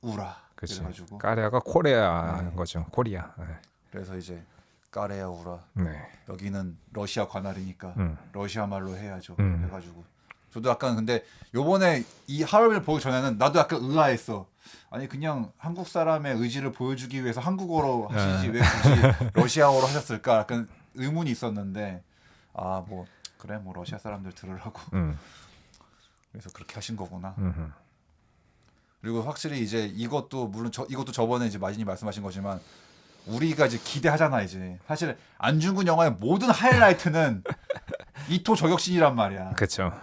우라. 그치. 그래가지고 까레아가 코레아인 네. 거죠. 코리아. 네. 그래서 이제 까레야 우라. 네. 여기는 러시아 관할이니까 러시아 말로 해야죠. 음. 해가지고 저도 약간 근데 요번에 이 하얼빈을 보기 전에는 나도 약간 의아했어. 아니 그냥 한국 사람의 의지를 보여주기 위해서 한국어로 하시지 왜 굳이 러시아어로 하셨을까? 약간 의문이 있었는데 아 뭐 그래 뭐 러시아 사람들 들으라고 그래서 그렇게 하신 거구나. 그리고 확실히 이제 이것도 물론 이것도 저번에 이제 마진이 말씀하신 거지만 우리가 이제 기대하잖아 이제 사실 안중근 영화의 모든 하이라이트는 이토 저격신이란 말이야. 그렇죠.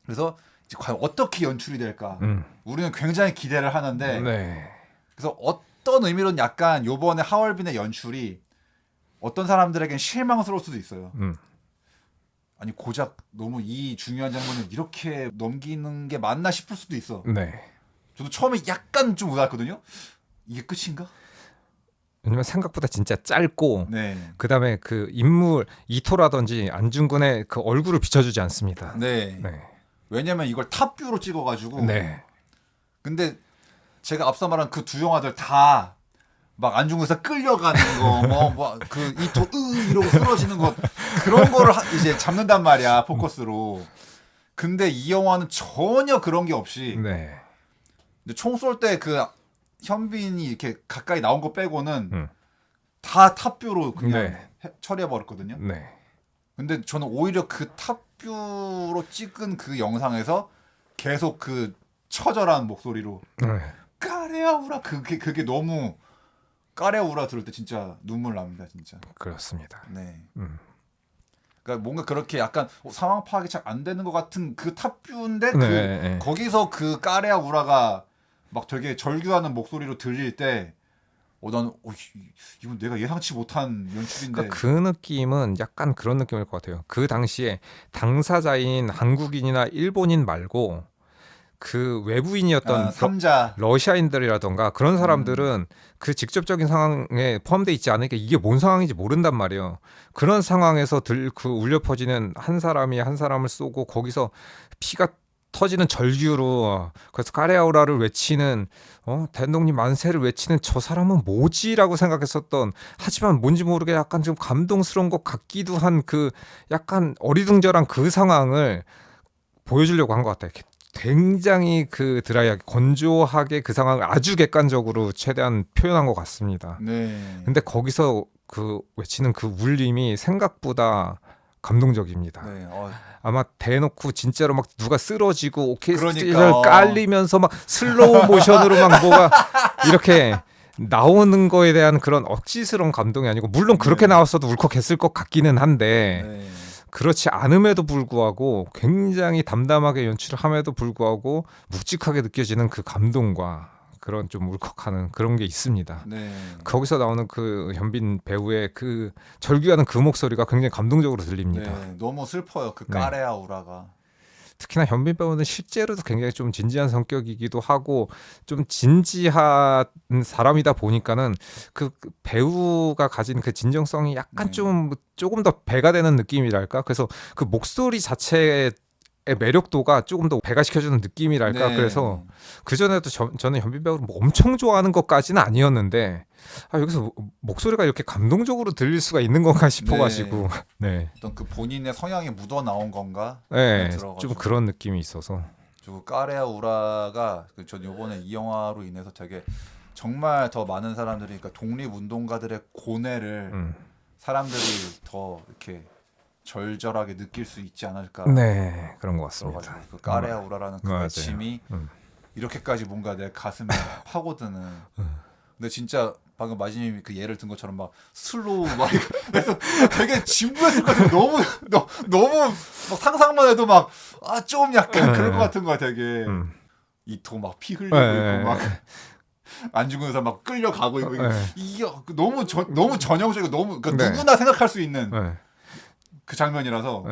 그래서 이제 과연 어떻게 연출이 될까 우리는 굉장히 기대를 하는데 네. 그래서 어떤 의미로는 약간 요번에 하얼빈의 연출이 어떤 사람들에겐 실망스러울 수도 있어요. 아니 고작 너무 이 중요한 장면을 이렇게 넘기는 게 맞나 싶을 수도 있어. 네. 저도 처음에 약간 좀 의아했거든요. 이게 끝인가? 왜냐면 생각보다 진짜 짧고 네. 그다음에 그 인물 이토라든지 안중근의 그 얼굴을 비춰주지 않습니다. 네. 네. 왜냐면 이걸 탑뷰로 찍어가지고. 네. 근데 제가 앞서 말한 그 두 영화들 다 막 안중근에서 끌려가는 거, 뭐 그 이토 이러고 쓰러지는 거 그런 거를 이제 잡는단 말이야 포커스로. 근데 이 영화는 전혀 그런 게 없이. 네. 총 쏠 때 그 현빈이 이렇게 가까이 나온 거 빼고는 다 탑뷰로 그냥 네. 처리해 버렸거든요. 네. 근데 저는 오히려 그 탑뷰로 찍은 그 영상에서 계속 그 처절한 목소리로 네. 까레아우라 그게 너무 까레아우라 들을 때 진짜 눈물 납니다 진짜. 그렇습니다. 네. 그러니까 뭔가 그렇게 약간 상황 파악이 잘 안 되는 것 같은 그 탑뷰인데 네. 거기서 그 까레아우라가 막 되게 절규하는 목소리로 들릴 때 난 이건 내가 예상치 못한 연출인데. 그러니까 그 느낌은 약간 그런 느낌일 것 같아요. 그 당시에 당사자인 한국인이나 일본인 말고 그 외부인이었던 삼자 러시아인들이라던가 그런 사람들은 그 직접적인 상황에 포함되어 있지 않으니까 이게 뭔 상황인지 모른단 말이에요. 그런 상황에서 그 울려 퍼지는 한 사람이 한 사람을 쏘고 거기서 피가 터지는 절규로 그래서 까레아우라를 외치는 대독립 만세를 외치는 저 사람은 뭐지라고 생각했었던 하지만 뭔지 모르게 약간 좀 감동스러운 것 같기도 한 그 약간 어리둥절한 그 상황을 보여주려고 한 것 같아요. 굉장히 그 드라이하게 건조하게 그 상황을 아주 객관적으로 최대한 표현한 것 같습니다. 네. 근데 거기서 그 외치는 그 울림이 생각보다 감동적입니다. 네. 아마 대놓고 진짜로 막 누가 쓰러지고 오케스트라를 그러니까. 깔리면서 막 슬로우 모션으로 막 뭐가 이렇게 나오는 거에 대한 그런 억지스러운 감동이 아니고 물론 그렇게 나왔어도 울컥했을 것 같기는 한데 네. 그렇지 않음에도 불구하고 굉장히 담담하게 연출을 함에도 불구하고 묵직하게 느껴지는 그 감동과 그런 좀 울컥하는 그런 게 있습니다. 네. 거기서 나오는 그 현빈 배우의 그 절규하는 그 목소리가 굉장히 감동적으로 들립니다. 네. 너무 슬퍼요. 그 네. 까레아우라가. 특히나 현빈 배우는 실제로도 굉장히 좀 진지한 성격이기도 하고 좀 진지한 사람이다 보니까는 그 배우가 가진 그 진정성이 약간 조금 더 배가 되는 느낌이랄까. 그래서 그 목소리 자체의 매력도가 조금 더 배가 시켜주는 느낌이랄까. 네. 그래서 그 전에도 저는 현빈 배우를 뭐 엄청 좋아하는 것까지는 아니었는데 여기서 목소리가 이렇게 감동적으로 들릴 수가 있는 건가 싶어가지고 네. 어떤 그 본인의 성향이 묻어 나온 건가? 네, 들어가지고. 좀 그런 느낌이 있어서. 저 까레아우라가 전 이번에 이 영화로 인해서 되게 정말 더 많은 사람들이 그러니까 독립운동가들의 고뇌를 사람들이 더 이렇게 절절하게 느낄 수 있지 않을까. 네, 그런 것 같습니다. 그래가지고 그 까레아우라라는 그 맞아요. 외침이 이렇게까지 뭔가 내 가슴에 파고드는. 근데 진짜 방금 마지님이 그 예를 든 것처럼 막 슬로우 막 그래서 되게 진부했을 것 같아요. 너무 막 상상만 해도 막 좀 약간 그럴 것 같은 거야 되게. 이토 막 피 흘리고 있고 막 안중근 의사 막 끌려가고 있고 이게 너무 전형적이고 너무 그러니까 누구나 생각할 수 있는 그 장면이라서.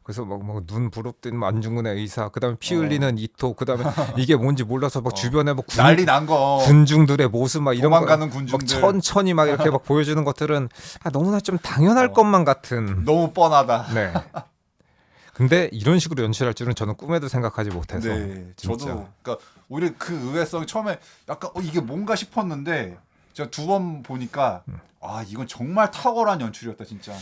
그래서 막눈 부릅뜬 안중근의 의사, 그다음에 피 흘리는 이토, 그다음에 이게 뭔지 몰라서 막 주변에 막 난리 난 거. 군중들의 모습 막 이런 거 도망가는 막 군중들. 천천히 막 이렇게 막 보여주는 것들은 너무나 좀 당연할 것만 같은. 너무 뻔하다. 네. 근데 이런 식으로 연출할 줄은 저는 꿈에도 생각하지 못해서. 네, 진짜. 저도 그러니까 오히려 그 의외성이 처음에 약간 이게 뭔가 싶었는데 제가 2번 보니까 이건 정말 탁월한 연출이었다 진짜.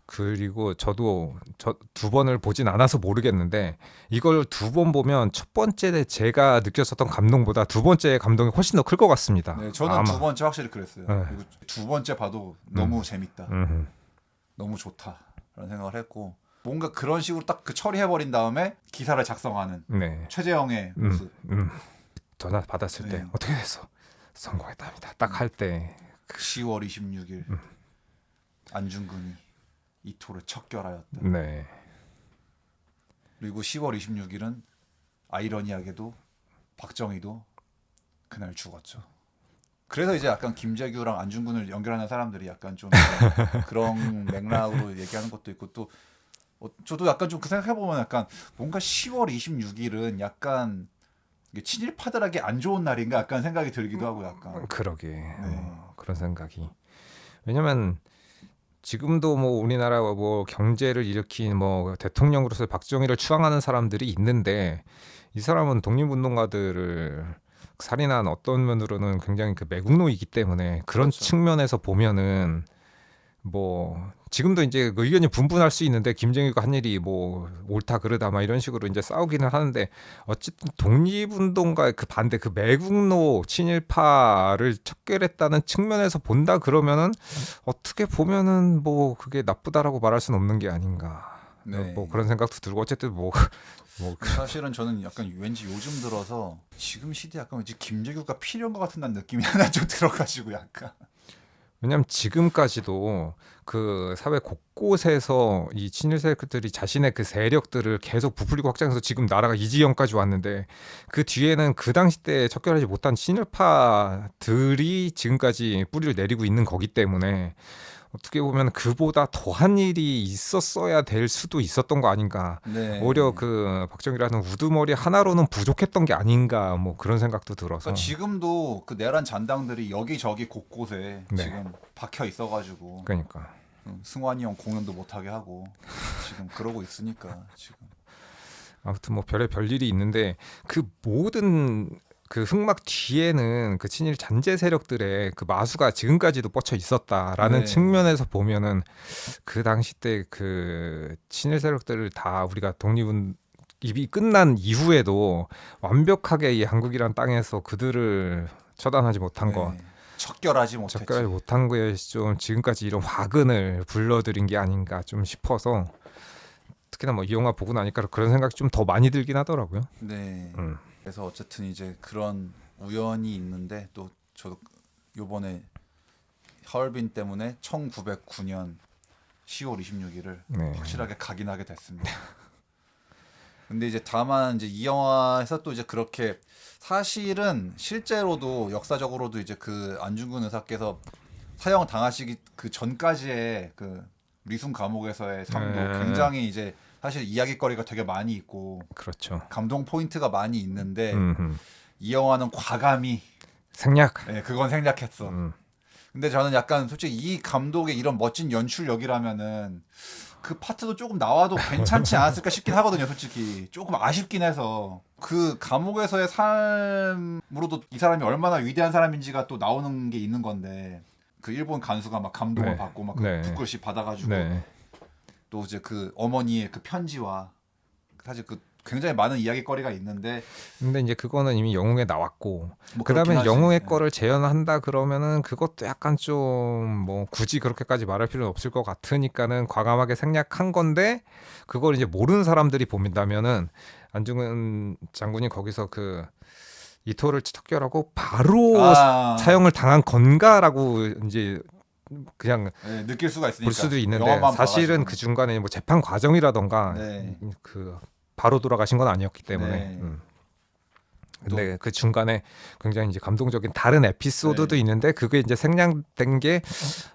그리고 저도 저 2번을 보진 않아서 모르겠는데 이걸 2번 보면 첫 번째 제가 느꼈었던 감동보다 2번째 감동이 훨씬 더 클 것 같습니다. 네, 저는 아마. 2번째 확실히 그랬어요. 네. 그리고 2번째 봐도 너무 재밌다, 음. 너무 좋다라는 생각을 했고 뭔가 그런 식으로 딱 그 처리해버린 다음에 기사를 작성하는 네. 최재형의 모습. 전화 받았을 때 네. 어떻게 됐어? 성공했답니다. 딱 할 때 10월 26일 안중근이 이토를 척결하였다. 네. 그리고 10월 26일은 아이러니하게도 박정희도 그날 죽었죠. 그래서 이제 약간 김재규랑 안중근을 연결하는 사람들이 약간 좀 그런 맥락으로 얘기하는 것도 있고 또 저도 약간 좀 그 생각해 보면 약간 뭔가 10월 26일은 약간 이게 친일파들에게 안 좋은 날인가 약간 생각이 들기도 하고 약간. 그러게. 그런 생각이. 왜냐면 지금도 뭐 우리나라 뭐 경제를 일으킨 뭐 대통령으로서 박정희를 추앙하는 사람들이 있는데 이 사람은 독립운동가들을 살인한 어떤 면으로는 굉장히 그 매국노이기 때문에 그런 그렇죠. 측면에서 보면은 뭐 지금도 이제 그 의견이 분분할 수 있는데 김정희가 한 일이 뭐 옳다 그르다 막 이런 식으로 이제 싸우기는 하는데 어쨌든 독립운동가의 그 반대 그 매국노 친일파를 척결했다는 측면에서 본다 그러면은 어떻게 보면은 뭐 그게 나쁘다라고 말할 수는 없는 게 아닌가. 네. 뭐 그런 생각도 들고 어쨌든 뭐 사실은 저는 약간 왠지 요즘 들어서 지금 시대 약간 왠지 김재규가 필요한 것 같은 난 느낌이 하나 좀 들어가지고 약간. 왜냐하면 지금까지도 그 사회 곳곳에서 이 친일 세력들이 자신의 그 세력들을 계속 부풀리고 확장해서 지금 나라가 이 지경까지 왔는데 그 뒤에는 그 당시 때 척결하지 못한 친일파들이 지금까지 뿌리를 내리고 있는 거기 때문에 어떻게 보면 그보다 더한 일이 있었어야 될 수도 있었던 거 아닌가. 네. 오히려 그 박정희라는 우두머리 하나로는 부족했던 게 아닌가 뭐 그런 생각도 들어서. 그러니까 지금도 그 내란 잔당들이 여기저기 곳곳에 네. 지금 박혀 있어가지고 그러니까. 승환이 형 공연도 못하게 하고 지금 그러고 있으니까 지금. 아무튼 뭐 별의 일이 있는데 그 모든 그 흑막 뒤에는 그 친일 잔재 세력들의 그 마수가 지금까지도 뻗쳐 있었다라는 네. 측면에서 보면은 그 당시 때 그 친일 세력들을 다 우리가 독립이 끝난 이후에도 완벽하게 이 한국이란 땅에서 그들을 처단하지 못한 것, 척결하지 못했지. 척결하지 못한 거에 좀 지금까지 이런 화근을 불러들인 게 아닌가 좀 싶어서 특히나 뭐 이 영화 보고 나니까 그런 생각이 좀 더 많이 들긴 하더라고요. 네. 그래서 어쨌든 이제 그런 우연이 있는데 또 저도 요번에 하얼빈 때문에 1909년 10월 26일을 네. 확실하게 각인하게 됐습니다. 근데 이제 다만 이제 이 영화에서 또 이제 그렇게 사실은 실제로도 역사적으로도 이제 그 안중근 의사께서 사형 당하시기 그 전까지의 그 리순 감옥에서의 삶도 굉장히 이제 사실 이야기거리가 되게 많이 있고 그렇죠. 감동 포인트가 많이 있는데 음흠. 이 영화는 과감히 생략. 그건 생략했어. 근데 저는 약간 솔직히 이 감독의 이런 멋진 연출력이라면은 그 파트도 조금 나와도 괜찮지 않았을까 싶긴 하거든요. 솔직히 조금 아쉽긴 해서 그 감옥에서의 삶으로도 이 사람이 얼마나 위대한 사람인지가 또 나오는 게 있는 건데 그 일본 간수가 막 감동을 네. 받고 막 그 네. 붓글씨 받아가지고 네. 또 이제 그 어머니의 그 편지와 사실 그 굉장히 많은 이야기거리가 있는데 근데 이제 그거는 이미 영웅에 나왔고 뭐 그다음에 그렇긴 하지. 영웅의 네. 거를 재현한다 그러면은 그것도 약간 좀 뭐 굳이 그렇게까지 말할 필요는 없을 것 같으니까는 과감하게 생략한 건데 그걸 이제 모르는 사람들이 본다면은 안중근 장군이 거기서 그 이토를 척결하고 바로 사형을 당한 건가라고 이제 그냥 네, 느낄 수가 있으니까 볼 수도 있는데 영화만 사실은 봐가지고. 그 중간에 뭐 재판 과정이라던가 네. 그 바로 돌아가신 건 아니었기 때문에 네. 근데 그 중간에 굉장히 이제 감동적인 다른 에피소드도 네. 있는데 그게 이제 생략된 게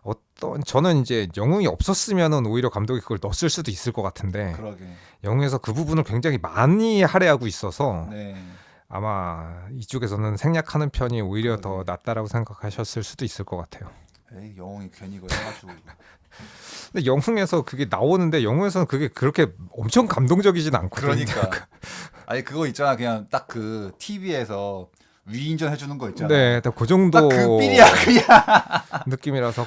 어떤 저는 이제 영웅이 없었으면은 오히려 감독이 그걸 넣었을 수도 있을 것 같은데 그러게. 영웅에서 그 부분을 굉장히 많이 할애하고 있어서 네. 아마 이쪽에서는 생략하는 편이 오히려 더 그러게. 낫다라고 생각하셨을 수도 있을 것 같아요. 에이, 영웅이 괜히 이거 해가지고. 근데 영웅에서 그게 나오는데 영웅에서는 그게 그렇게 엄청 감동적이진 않거든요. 그러니까. 아니 그거 있잖아. 그냥 딱 그 TV에서 위인전 해주는 거 있잖아. 네, 딱 그 정도 딱 그 삘이야 그냥. 느낌이라서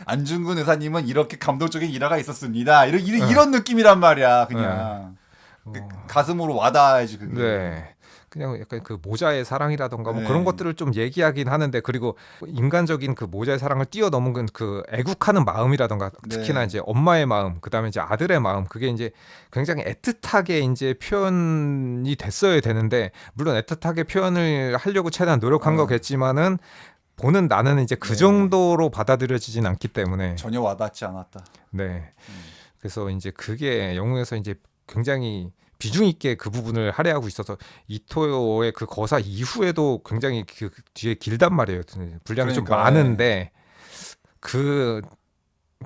안중근 의사님은 이렇게 감동적인 일화가 있었습니다. 이런 느낌이란 말이야. 그냥 그 가슴으로 와닿아야지 그게. 네. 그냥 약간 그 모자의 사랑이라던가 뭐 네. 그런 것들을 좀 얘기하긴 하는데 그리고 인간적인 그 모자의 사랑을 뛰어넘은 그 애국하는 마음이라던가 특히나 네. 이제 엄마의 마음 그다음에 이제 아들의 마음 그게 이제 굉장히 애틋하게 이제 표현이 됐어야 되는데 물론 애틋하게 표현을 하려고 최대한 노력한 거겠지만은 보는 나는 이제 그 네. 정도로 받아들여지진 않기 때문에 전혀 와닿지 않았다. 네. 그래서 이제 그게 영웅에서 이제 굉장히 비중 있게 그 부분을 할애하고 있어서 이토의 그 거사 이후에도 굉장히 그 뒤에 길단 말이에요. 분량이 좀 그러니까, 많은데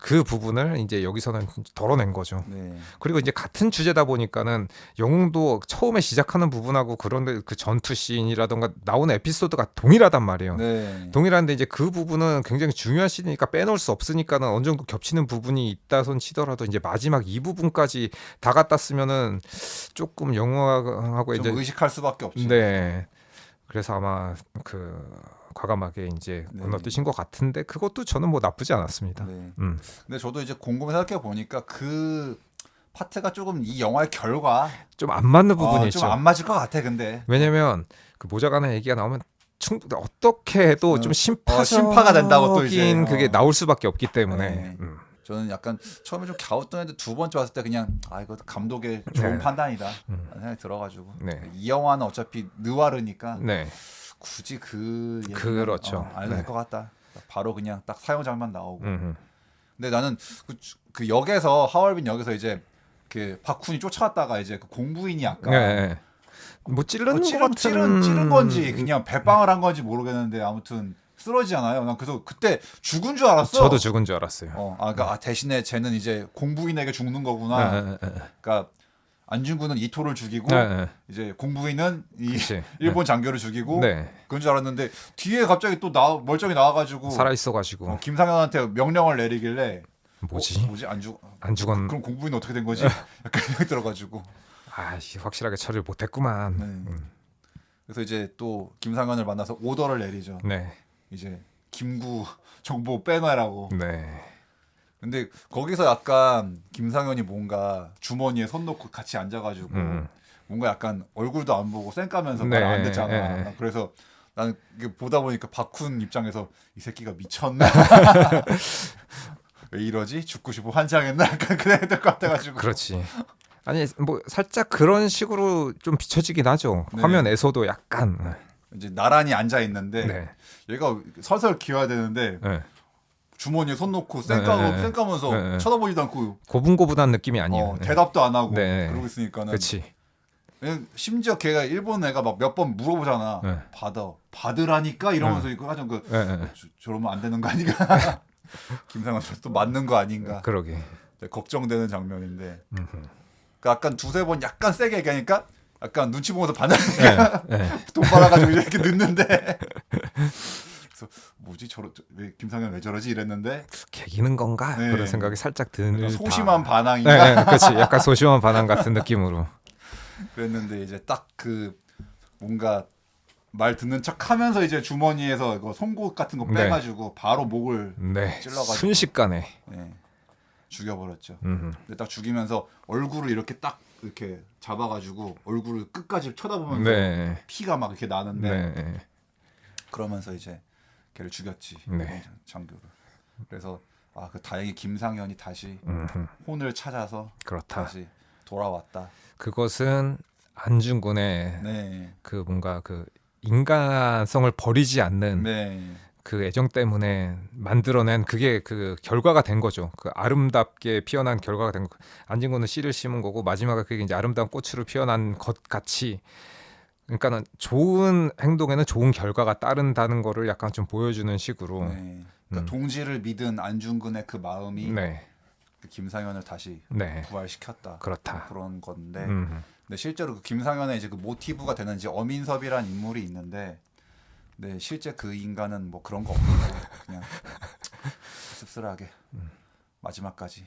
그 부분을 이제 여기서는 덜어낸 거죠. 네. 그리고 이제 같은 주제다 보니까는 영웅도 처음에 시작하는 부분하고 그런데 그 전투 씬이라던가 나오는 에피소드가 동일하단 말이에요. 네. 동일한데 이제 그 부분은 굉장히 중요한 씬이니까 빼놓을 수 없으니까는 어느 정도 겹치는 부분이 있다손 치더라도 이제 마지막 이 부분까지 다 갖다 쓰면은 조금 영화하고 좀 이제 의식할 수밖에 없지. 네. 그래서 아마 그 과감하게 이제 네. 건너뛰신 것 같은데 그것도 저는 뭐 나쁘지 않았습니다. 네. 근데 저도 이제 곰곰이 생각해 보니까 그 파트가 조금 이 영화의 결과 좀 안 맞는 부분이 있죠. 좀 안 맞을 것 같아. 근데 왜냐면 그 모자가는 얘기가 나오면 어떻게 해도 좀 심파가 된다고 또 이제, 그게 나올 수밖에 없기 때문에 네. 저는 약간 처음에 좀 갸우뚱했는데 두 번째 왔을 때 그냥 이거 감독의 좋은 네. 판단이다 라는 생각이 들어가지고 네. 이 영화는 어차피 느와르니까 네. 굳이 그 얘기는 그렇죠. 안 해도 네. 될 것 같다. 바로 그냥 딱 사용장만 나오고. 음. 근데 나는 그 역에서 하얼빈 역에서 이제 그 박훈이 쫓아왔다가 이제 그 공부인이 약간 네. 뭐 찌르는 것 같은 찌른 건지 그냥 배빵을 한 건지 모르겠는데 아무튼 쓰러지잖아요. 난 그래서 그때 죽은 줄 알았어. 저도 죽은 줄 알았어요. 그러니까 대신에 쟤는 이제 공부인에게 죽는 거구나. 그러니까 안중근은 이토를 죽이고 이제 공부인은 이 그치. 일본 장교를 죽이고 네. 그런 줄 알았는데 뒤에 갑자기 또 멀쩡히 나와가지고 살아 있어가지고 김상현한테 명령을 내리길래 뭐지 안 죽은 그럼 공부인은 어떻게 된 거지? 약간 생각이 들어가지고 확실하게 처리를 못했구만. 네. 그래서 이제 또 김상현을 만나서 오더를 내리죠. 네. 이제 김구 정보 빼놔라고. 네. 근데 거기서 약간 김상현이 뭔가 주머니에 손 놓고 같이 앉아가지고 뭔가 약간 얼굴도 안 보고 쌩까면서 말 안 듣잖아. 그래서 나는 이게 보다 보니까 박훈 입장에서 이 새끼가 미쳤나? 왜 이러지? 죽고 싶어 환장했나? 약간 그래야 될 것 같아가지고. 그렇지. 아니 뭐 살짝 그런 식으로 좀 비춰지긴 하죠. 네. 화면에서도 약간 이제 나란히 앉아 있는데 네. 얘가 설설 기어야 되는데 네. 주머니에 손 놓고 쌩까면서 쳐다보지도 않고 고분고분한 느낌이 아니에요. 네. 대답도 안 하고 네. 그러고 있으니까는. 그렇지. 심지어 걔가 일본 애가 막 몇 번 물어보잖아. 네. 받으라니까 이러면서 이거 하죠. 저러면 안 되는 거 아닌가? 김상현 또 맞는 거 아닌가? 그러게. 걱정되는 장면인데. 그러니까 약간 두세 번 약간 세게 얘기하니까 약간 눈치 보면서 반응하니까 돈 받아가지고 이렇게 늦는데. 그래서 뭐지 왜 김상현 왜 저러지 이랬는데 개기는 건가 네. 그런 생각이 살짝 드는 소심한 반항인가? 네, 그렇지. 약간 소심한 반항 같은 느낌으로. 그랬는데 이제 딱 그 뭔가 말 듣는 척하면서 이제 주머니에서 이거 송곳 같은 거 빼가지고 바로 목을 찔러가지고 순식간에 죽여버렸죠. 근데 딱 죽이면서 얼굴을 이렇게 딱 이렇게 잡아가지고 얼굴을 끝까지 쳐다보면서 피가 막 이렇게 나는데 그러면서 이제 걔를 죽였지. 장교를. 그래서 그 다행히 김상현이 다시 혼을 찾아서 그렇다. 다시 돌아왔다. 그것은 안중근의 그 뭔가 그 인간성을 버리지 않는 그 애정 때문에 만들어낸 그게 그 결과가 된 거죠. 그 아름답게 피어난 결과가 된 거. 안중근은 씨를 심은 거고 마지막에 그게 이제 아름다운 꽃으로 피어난 것 같이 그러니까는 좋은 행동에는 좋은 결과가 따른다는 거를 약간 좀 보여주는 식으로. 네. 그러니까 동지를 믿은 안중근의 그 마음이 네, 그 김상현을 다시 네, 부활시켰다. 그렇다. 뭐 그런 건데. 음, 근데 실제로 그 김상현의 이제 그 모티브가 되는 이제 어민섭이란 인물이 있는데, 네 실제 그 인간은 뭐 그런 거 없고 그냥 씁쓸하게 마지막까지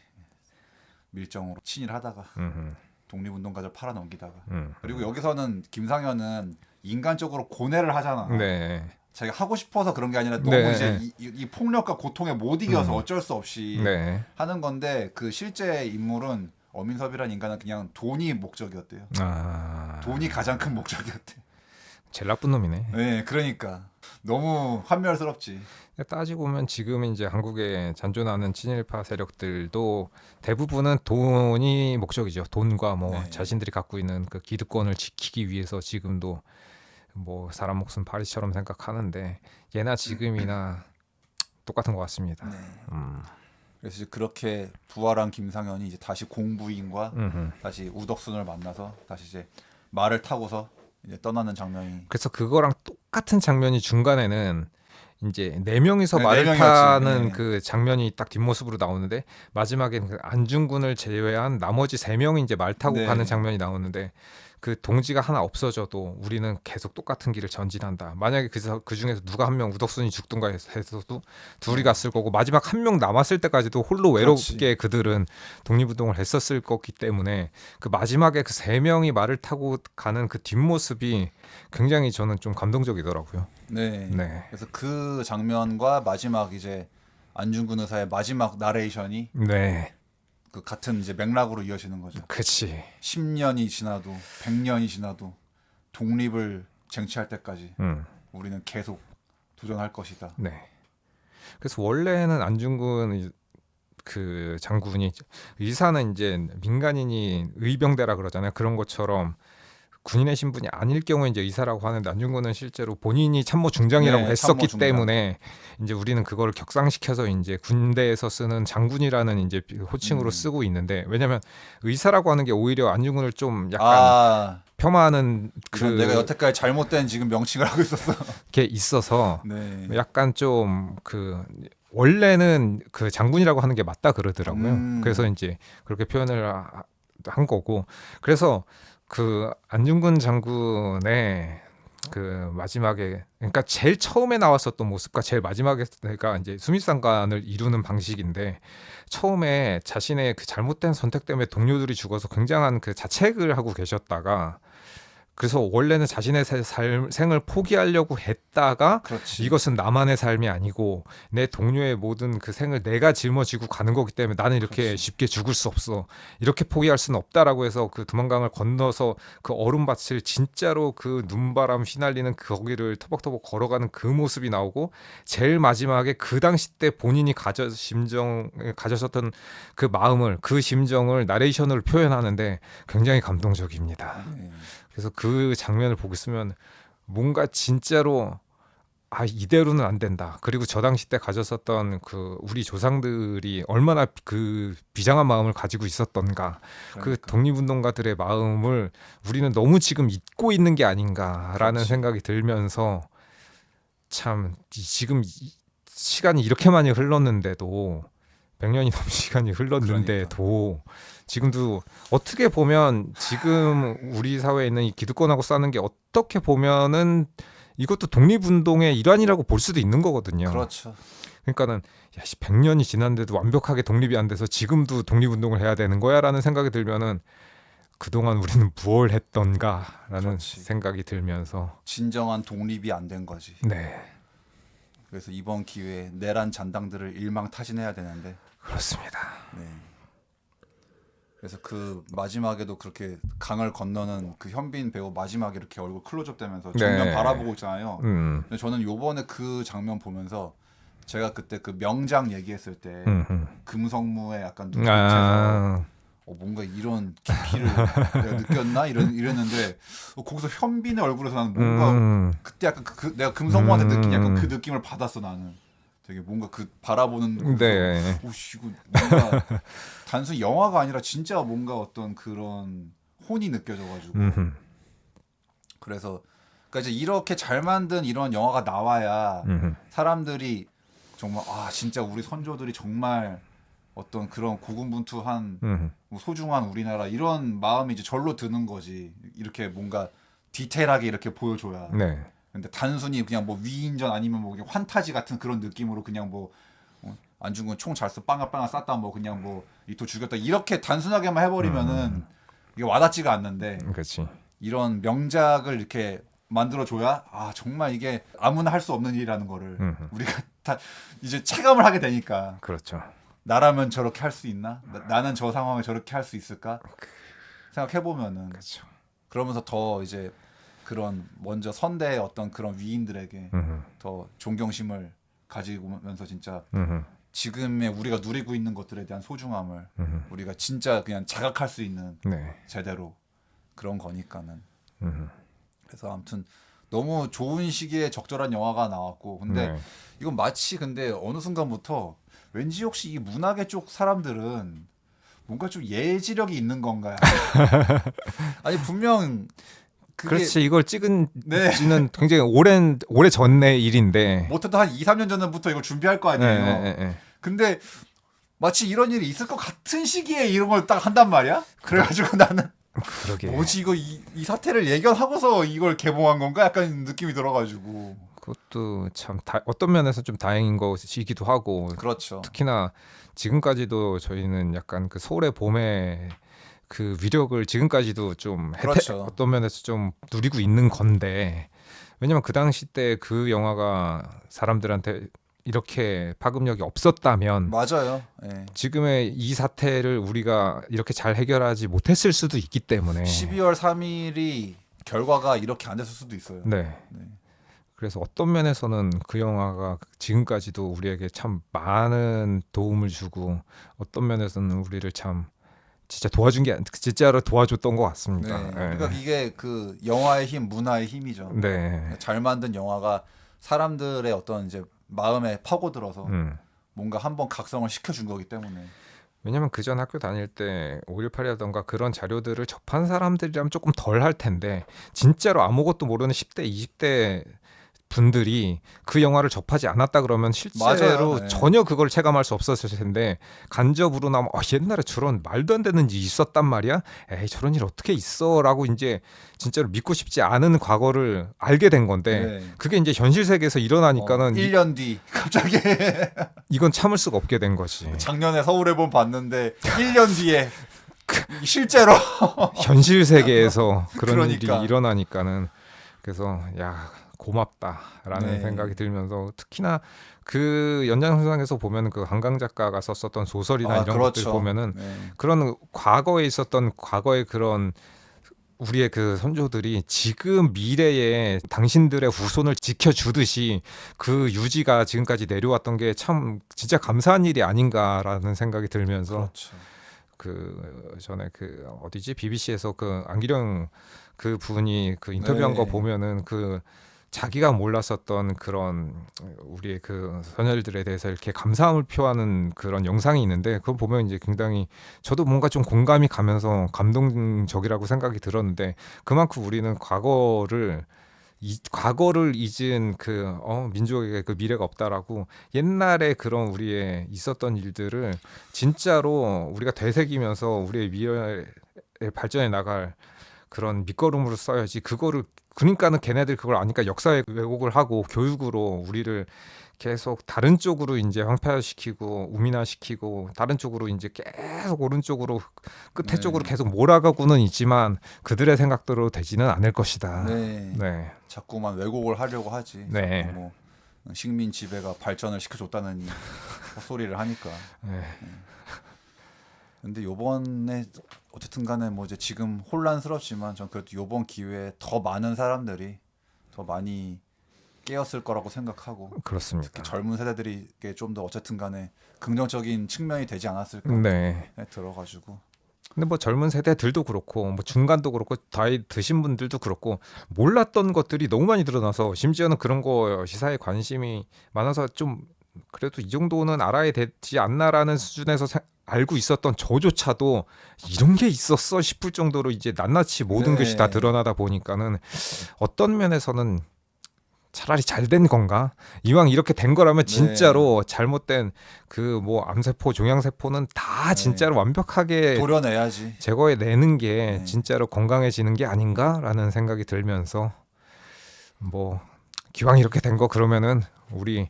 밀정으로 친일하다가 음, 독립운동가들 팔아넘기다가. 음. 그리고 여기서는 김상현은 인간적으로 고뇌를 하잖아. 네, 자기가 하고 싶어서 그런 게 아니라 너무 네. 이제 이 폭력과 고통에 못 이겨서 어쩔 수 없이 네. 하는 건데, 그 실제 인물은 어민섭이라는 인간은 그냥 돈이 목적이었대요. 아, 돈이 가장 큰 목적이었대. 제일 나쁜 놈이네. 네, 그러니까 너무 환멸스럽지. 따지고 보면 지금 이제 한국에 잔존하는 친일파 세력들도 대부분은 돈이 목적이죠. 돈과 뭐 네. 자신들이 갖고 있는 그 기득권을 지키기 위해서 지금도 뭐 사람 목숨 파리처럼 생각하는데 예나 지금이나 똑같은 것 같습니다. 네. 음, 그래서 이제 그렇게 부활한 김상현이 이제 다시 공부인과 음흠. 다시 우덕순을 만나서 다시 이제 말을 타고서 이제 떠나는 장면이. 그래서 그거랑 똑같은 장면이 중간에는 이제 네 명이서 네, 말을 네 명이었지. 타는 네. 그 장면이 딱 뒷모습으로 나오는데 마지막에는 그 안중근을 제외한 나머지 세 명이 이제 말 타고 네. 가는 장면이 나오는데 그 동지가 하나 없어져도 우리는 계속 똑같은 길을 전진한다. 만약에 그 중에서 누가 한 명 우덕순이 죽든가 해서도 둘이 갔을 거고 마지막 한 명 남았을 때까지도 홀로 외롭게 그렇지. 그들은 독립운동을 했었을 거기 때문에 그 마지막에 그 세 명이 말을 타고 가는 그 뒷모습이 굉장히 저는 좀 감동적이더라고요. 네. 네. 그래서 그 장면과 마지막 이제 안중근 의사의 마지막 나레이션이 네. 그 같은 이제 맥락으로 이어지는 거죠. 그치. 10년이 지나도 100년이 지나도 독립을 쟁취할 때까지 우리는 계속 도전할 것이다. 네. 그래서 원래는 안중근 그 장군이 의사는 이제 민간인이 의병대라 그러잖아요. 그런 것처럼 군인의 신분이 아닐 경우에 이제 의사라고 하는데 안중근은 실제로 본인이 참모 중장이라고 네, 했었기 참모 중장. 때문에 이제 우리는 그걸 격상시켜서 이제 군대에서 쓰는 장군이라는 이제 호칭으로 쓰고 있는데 왜냐면 의사라고 하는 게 오히려 안중근을 좀 약간 아, 폄하하는 이건 내가 여태까지 잘못된 지금 명칭을 하고 있었어. 그게 있어서 네. 약간 좀 그 원래는 그 장군이라고 하는 게 맞다 그러더라고요. 그래서 이제 그렇게 표현을 한 거고 그래서 그 안중근 장군의 그 마지막에 그러니까 제일 처음에 나왔었던 모습과 제일 마지막에 내가 이제 수미상관을 이루는 방식인데 처음에 자신의 그 잘못된 선택 때문에 동료들이 죽어서 굉장한 그 자책을 하고 계셨다가 그래서 원래는 자신의 생을 포기하려고 했다가 그렇지. 이것은 나만의 삶이 아니고 내 동료의 모든 그 생을 내가 짊어지고 가는 거기 때문에 나는 이렇게 그렇지. 쉽게 죽을 수 없어. 이렇게 포기할 수는 없다라고 해서 그 두만강을 건너서 그 얼음밭을 진짜로 그 눈바람 휘날리는 그 거기를 터벅터벅 걸어가는 그 모습이 나오고 제일 마지막에 그 당시 때 본인이 가졌었던 그 마음을 그 심정을 나레이션으로 표현하는데 굉장히 감동적입니다. 네. 그래서 그 장면을 보고 있으면 뭔가 진짜로 아 이대로는 안 된다. 그리고 저 당시 때 가졌었던 그 우리 조상들이 얼마나 그 비장한 마음을 가지고 있었던가. 그 그러니까. 독립운동가들의 마음을 우리는 너무 지금 잊고 있는 게 아닌가라는 그렇지. 생각이 들면서 참 지금 시간이 이렇게 많이 흘렀는데도 100년이 넘은 시간이 흘렀는데도 지금도 어떻게 보면 지금 우리 사회에 있는 이 기득권하고 싸는 게 어떻게 보면은 이것도 독립운동의 일환이라고 볼 수도 있는 거거든요. 그렇죠. 그러니까는 야, 100년이 지났는데도 완벽하게 독립이 안 돼서 지금도 독립운동을 해야 되는 거야라는 생각이 들면은 그동안 우리는 무엇을 했던가라는 그렇지. 생각이 들면서 진정한 독립이 안 된 거지. 네 그래서 이번 기회에 내란 잔당들을 일망타진해야 되는데. 그렇습니다. 네. 그래서 그 마지막에도 그렇게 강을 건너는 그 현빈 배우 마지막에 이렇게 얼굴 클로즈업 되면서 정면 네. 바라보고 있잖아요. 근데 저는 요번에 그 장면 보면서 제가 그때 그 명장 얘기했을 때 금성무의 약간 눈빛에서 아, 뭔가 이런 깊이를 내가 느꼈나 이랬는데 거기서 현빈의 얼굴에서 나는 뭔가 그때 약간 내가 금성무한테 느낀 약간 그 느낌을 받았어. 나는 되게 뭔가 그 바라보는 거기서 네. 오씨 이거 뭔가 단순히 영화가 아니라 진짜 뭔가 어떤 그런 혼이 느껴져가지고 그래서 그러니까 이제 이렇게 잘 만든 이런 영화가 나와야 사람들이 정말 아 진짜 우리 선조들이 정말 어떤 그런 고군분투한 뭐 소중한 우리나라 이런 마음이 이제 절로 드는 거지. 이렇게 뭔가 디테일하게 이렇게 보여줘야. 네. 근데 단순히 그냥 뭐 위인전 아니면 뭐 그냥 환타지 같은 그런 느낌으로 그냥 뭐 안중근 총 잘 써 빵아빵아 쐈다 뭐 그냥 뭐 이토 죽였다 이렇게 단순하게만 해버리면은 이게 와닿지가 않는데 그렇지. 이런 명작을 이렇게 만들어줘야 아 정말 이게 아무나 할 수 없는 일이라는 거를 우리가 다 이제 체감을 하게 되니까 그렇죠. 나라면 저렇게 할 수 있나? 나는 저 상황을 저렇게 할 수 있을까? 생각해보면은 그렇죠. 그러면서 더 이제 그런 먼저 선대의 어떤 그런 위인들에게 더 존경심을 가지면서 진짜 지금의 우리가 누리고 있는 것들에 대한 소중함을 우리가 진짜 그냥 자각할 수 있는 네. 제대로 그런 거니까는 그래서 아무튼 너무 좋은 시기에 적절한 영화가 나왔고 근데 네. 이건 마치 근데 어느 순간부터 왠지 혹시 이 문화계 쪽 사람들은 뭔가 좀 예지력이 있는 건가요? 아니 분명 그게 그렇지. 이걸 찍은 네. 지는 굉장히 오래 전의 일인데. 못해도 한 2, 3년 전부터 이걸 준비할 거 아니에요. 네. 근데 마치 이런 일이 있을 것 같은 시기에 이런 걸 딱 한단 말이야? 그래가지고 나는 그러게. 뭐지 이거 이 사태를 예견하고서 이걸 개봉한 건가? 약간 느낌이 들어가지고 그것도 참 어떤 면에서 좀 다행인 것이기도 하고 그렇죠. 특히나 지금까지도 저희는 약간 그 서울의 봄의 그 위력을 지금까지도 좀 그렇죠. 어떤 면에서 좀 누리고 있는 건데 왜냐면 그 당시 때 그 영화가 사람들한테 이렇게 파급력이 없었다면 맞아요. 예. 지금의 이 사태를 우리가 이렇게 잘 해결하지 못했을 수도 있기 때문에 12월 3일이 결과가 이렇게 안 됐을 수도 있어요. 네. 네. 그래서 어떤 면에서는 그 영화가 지금까지도 우리에게 참 많은 도움을 주고 어떤 면에서는 우리를 참 진짜 도와준 게 진짜로 도와줬던 것 같습니다. 네. 네. 그러니까 이게 그 영화의 힘, 문화의 힘이죠. 네. 잘 만든 영화가 사람들의 어떤 이제 마음에 파고들어서 뭔가 한번 각성을 시켜준 거기 때문에 왜냐면 그전 학교 다닐 때 5.18이라던가 그런 자료들을 접한 사람들이라면 조금 덜 할 텐데 진짜로 아무것도 모르는 10대, 20대 분들이 그 영화를 접하지 않았다 그러면 실제로 맞아요. 네. 전혀 그걸 체감할 수 없었을 텐데 간접으로나마 옛날에 저런 말도 안 되는 일이 있었단 말이야. 에이 저런 일 어떻게 있어라고 이제 진짜로 믿고 싶지 않은 과거를 알게 된 건데 네. 그게 이제 현실 세계에서 일어나니까는 1년 뒤 갑자기 이건 참을 수가 없게 된 거지. 작년에 서울의 봄 봤는데 1년 뒤에 실제로 현실 세계에서 그런 그러니까. 일이 일어나니까는 그래서 야 고맙다라는 네. 생각이 들면서 특히나 그 연장선상에서 보면 그 한강 작가가 썼었던 소설이나 이런 그렇죠. 것들 보면은 네. 그런 과거에 있었던 과거의 그런 우리의 그 선조들이 지금 미래에 당신들의 후손을 지켜주듯이 그 유지가 지금까지 내려왔던 게 참 진짜 감사한 일이 아닌가라는 생각이 들면서 그렇죠. 그 전에 그 어디지 BBC에서 그 안기령 그 분이 그 인터뷰한 네. 거 보면은 그 자기가 몰랐었던 그런 우리의 그 선열들에 대해서 이렇게 감사함을 표하는 그런 영상이 있는데 그걸 보면 이제 굉장히 저도 뭔가 좀 공감이 가면서 감동적이라고 생각이 들었는데 그만큼 우리는 과거를 잊은 그 민족에게 그 미래가 없다라고 옛날에 그런 우리의 있었던 일들을 진짜로 우리가 되새기면서 우리의 미래의 발전해 나갈 그런 밑거름으로 써야지 그거를 그러니까는 걔네들 그걸 아니까 역사의 왜곡을 하고 교육으로 우리를 계속 다른 쪽으로 이제 황폐화시키고 우민화시키고 다른 쪽으로 이제 계속 오른쪽으로 끝에 네. 쪽으로 계속 몰아가고는 있지만 그들의 생각대로 되지는 않을 것이다. 네. 네. 자꾸만 왜곡을 하려고 하지. 네. 자꾸 뭐 식민 지배가 발전을 시켜줬다는 헛소리를 하니까. 네. 근데 요번에 어쨌든 간에 뭐 이제 지금 혼란스럽지만 전 그래도 요번 기회에 더 많은 사람들이 더 많이 깨었을 거라고 생각하고 그렇습니다. 특히 젊은 세대들이 좀 더 어쨌든 간에 긍정적인 측면이 되지 않았을까 네. 들어가지고 근데 뭐 젊은 세대들도 그렇고 뭐 중간도 그렇고 나이 드신 분들도 그렇고 몰랐던 것들이 너무 많이 드러나서 심지어는 그런 거 시사에 관심이 많아서 좀 그래도 이 정도는 알아야 되지 않나라는 수준에서 알고 있었던 저조차도 이런 게 있었어 싶을 정도로 이제 낱낱이 모든 네. 것이 다 드러나다 보니까는 어떤 면에서는 차라리 잘 된 건가? 이왕 이렇게 된 거라면 진짜로 잘못된 그 뭐 암세포, 종양세포는 다 네. 진짜로 완벽하게 도려내야지. 제거해내는 게 네. 진짜로 건강해지는 게 아닌가라는 생각이 들면서 뭐 기왕 이렇게 된 거 그러면은 우리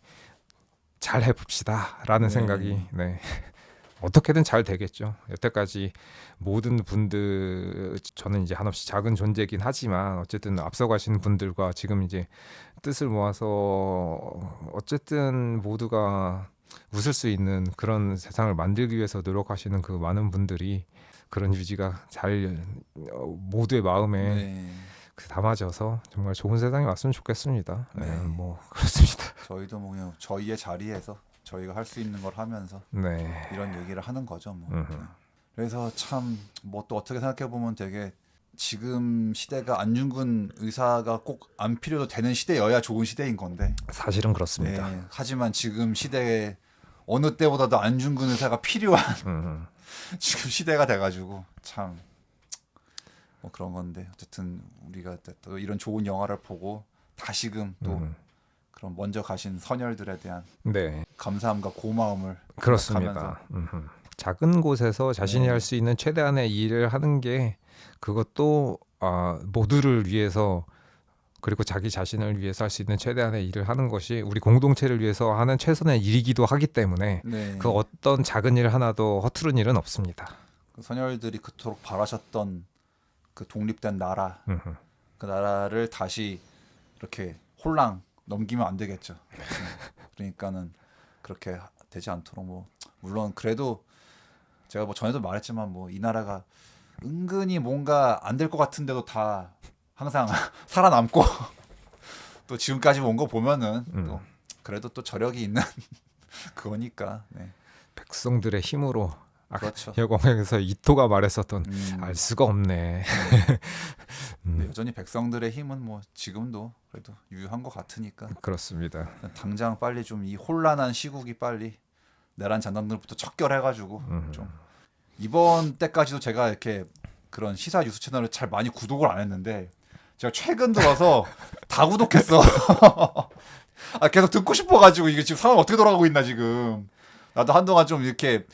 잘 해봅시다라는 네. 생각이 네. 어떻게든 잘 되겠죠. 여태까지 모든 분들 저는 이제 한없이 작은 존재이긴 하지만 어쨌든 앞서가신 분들과 지금 이제 뜻을 모아서 어쨌든 모두가 웃을 수 있는 그런 세상을 만들기 위해서 노력하시는 그 많은 분들이 그런 유지가 잘 모두의 마음에 네. 담아져서 정말 좋은 세상이 왔으면 좋겠습니다. 네, 네. 뭐 그렇습니다. 저희도 뭐 그냥 저희의 자리에서 저희가 할 수 있는 걸 하면서 네. 이런 얘기를 하는 거죠. 뭐. 음흠. 네. 그래서 참 뭐 또 어떻게 생각해 보면 되게 지금 시대가 안중근 의사가 꼭 안 필요도 되는 시대여야 좋은 시대인 건데. 사실은 그렇습니다. 네. 하지만 지금 시대에 어느 때보다도 안중근 의사가 필요한 음. 지금 시대가 돼가지고 참 뭐 그런 건데 어쨌든 우리가 또 이런 좋은 영화를 보고 다시금 또 그런 먼저 가신 선열들에 대한 네. 감사함과 고마움을 그렇습니다. 작은 곳에서 자신이 네. 할 수 있는 최대한의 일을 하는 게 그것도 모두를 위해서 그리고 자기 자신을 위해서 할 수 있는 최대한의 일을 하는 것이 우리 공동체를 위해서 하는 최선의 일이기도 하기 때문에 네. 그 어떤 작은 일 하나도 허투른 일은 없습니다. 그 선열들이 그토록 바라셨던 그 독립된 나라 음흠. 그 나라를 다시 이렇게 홀랑 넘기면 안 되겠죠. 그러니까는 그렇게 되지 않도록 뭐 물론 그래도 제가 뭐 전에도 말했지만 뭐 이 나라가 은근히 뭔가 안 될 것 같은데도 다 항상 살아남고 또 지금까지 온 거 보면은 또 그래도 또 저력이 있는 그거니까. 네. 백성들의 힘으로 그렇죠. 여공에서 이토가 말했었던 알 수가 없네. 근데 여전히 백성들의 힘은 뭐 지금도 그래도 유효한 것 같으니까 그렇습니다. 당장 빨리 좀 이 혼란한 시국이 빨리 내란 장난들부터 척결해가지고 좀 이번 때까지도 제가 이렇게 그런 시사 뉴스 채널을 잘 많이 구독을 안 했는데 제가 최근 들어서 다 구독했어. 계속 듣고 싶어가지고 이게 지금 상황 어떻게 돌아가고 있나 지금 나도 한동안 좀 이렇게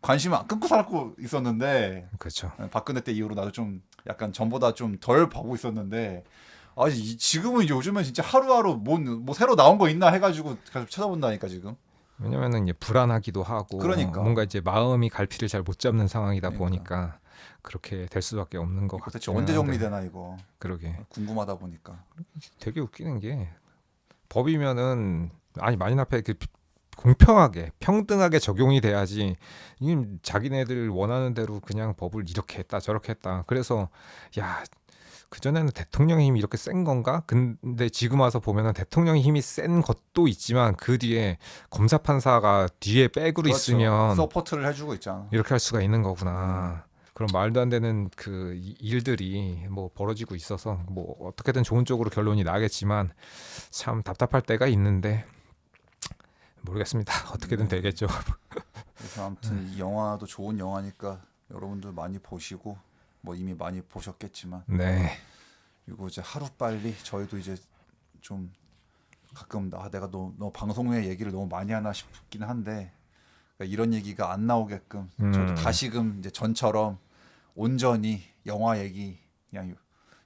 관심을 안 끊고 살고 있었는데 그렇죠. 박근혜 때 이후로 나도 좀 약간 전보다 좀 덜 보고 있었는데 지금은 요즘은 진짜 하루하루 뭐 새로 나온 거 있나 해가지고 계속 찾아본다니까 지금. 왜냐면은 이제 불안하기도 하고 그러니까. 뭔가 이제 마음이 갈피를 잘 못 잡는 상황이다 그러니까. 보니까 그렇게 될 수밖에 없는 것 이거 대체 같아요. 언제 정리되나 이거 그러게 궁금하다 보니까. 되게 웃기는 게 법이면은 만인 앞에 공평하게 평등하게 적용이 돼야지 이 자기네들 원하는 대로 그냥 법을 이렇게 했다 저렇게 했다. 그래서 야 그전에는 대통령의 힘이 이렇게 센 건가? 근데 지금 와서 보면은 대통령의 힘이 센 것도 있지만 그 뒤에 검사 판사가 뒤에 백으로 그렇죠. 있으면 서포트를 해주고 있잖아. 이렇게 할 수가 있는 거구나. 그런 말도 안 되는 그 일들이 뭐 벌어지고 있어서 뭐 어떻게든 좋은 쪽으로 결론이 나겠지만 참 답답할 때가 있는데 모르겠습니다. 어떻게든 되겠죠. 그래서 아무튼 이 영화도 좋은 영화니까 여러분들 많이 보시고 뭐 이미 많이 보셨겠지만 네. 그리고 이제 하루 빨리 저희도 이제 좀 가끔 내가 너 방송의 얘기를 너무 많이 하나 싶긴 한데 그러니까 이런 얘기가 안 나오게끔 저도 다시금 이제 전처럼 온전히 영화 얘기 그냥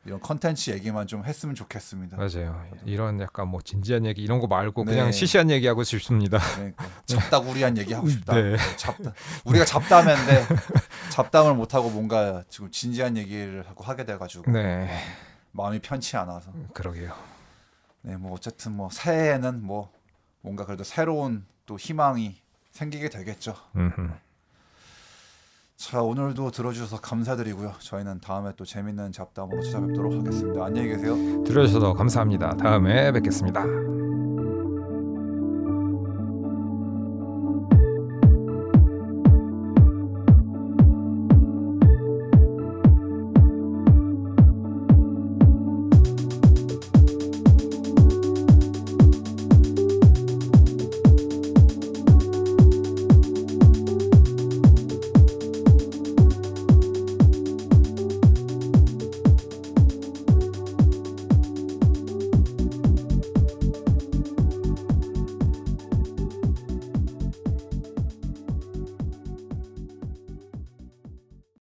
이런 컨텐츠 얘기만 좀 했으면 좋겠습니다. 맞아요. 이런 약간 뭐 진지한 얘기 이런 거 말고 네. 그냥 시시한 얘기하고 싶습니다. 그러니까 잡다구리한 얘기 하고 싶다. 네. 우리가 잡담인데 잡담을 못 하고 뭔가 지금 진지한 얘기를 하게 돼가지고 네. 마음이 편치 않아서. 그러게요. 네, 뭐 어쨌든 뭐 새해에는 뭐 뭔가 그래도 새로운 또 희망이 생기게 되겠죠. 자, 오늘도 들어주셔서 감사드리고요. 저희는 다음에 또 재밌는 잡담으로 찾아뵙도록 하겠습니다. 안녕히 계세요. 들어주셔서 감사합니다. 다음에 뵙겠습니다.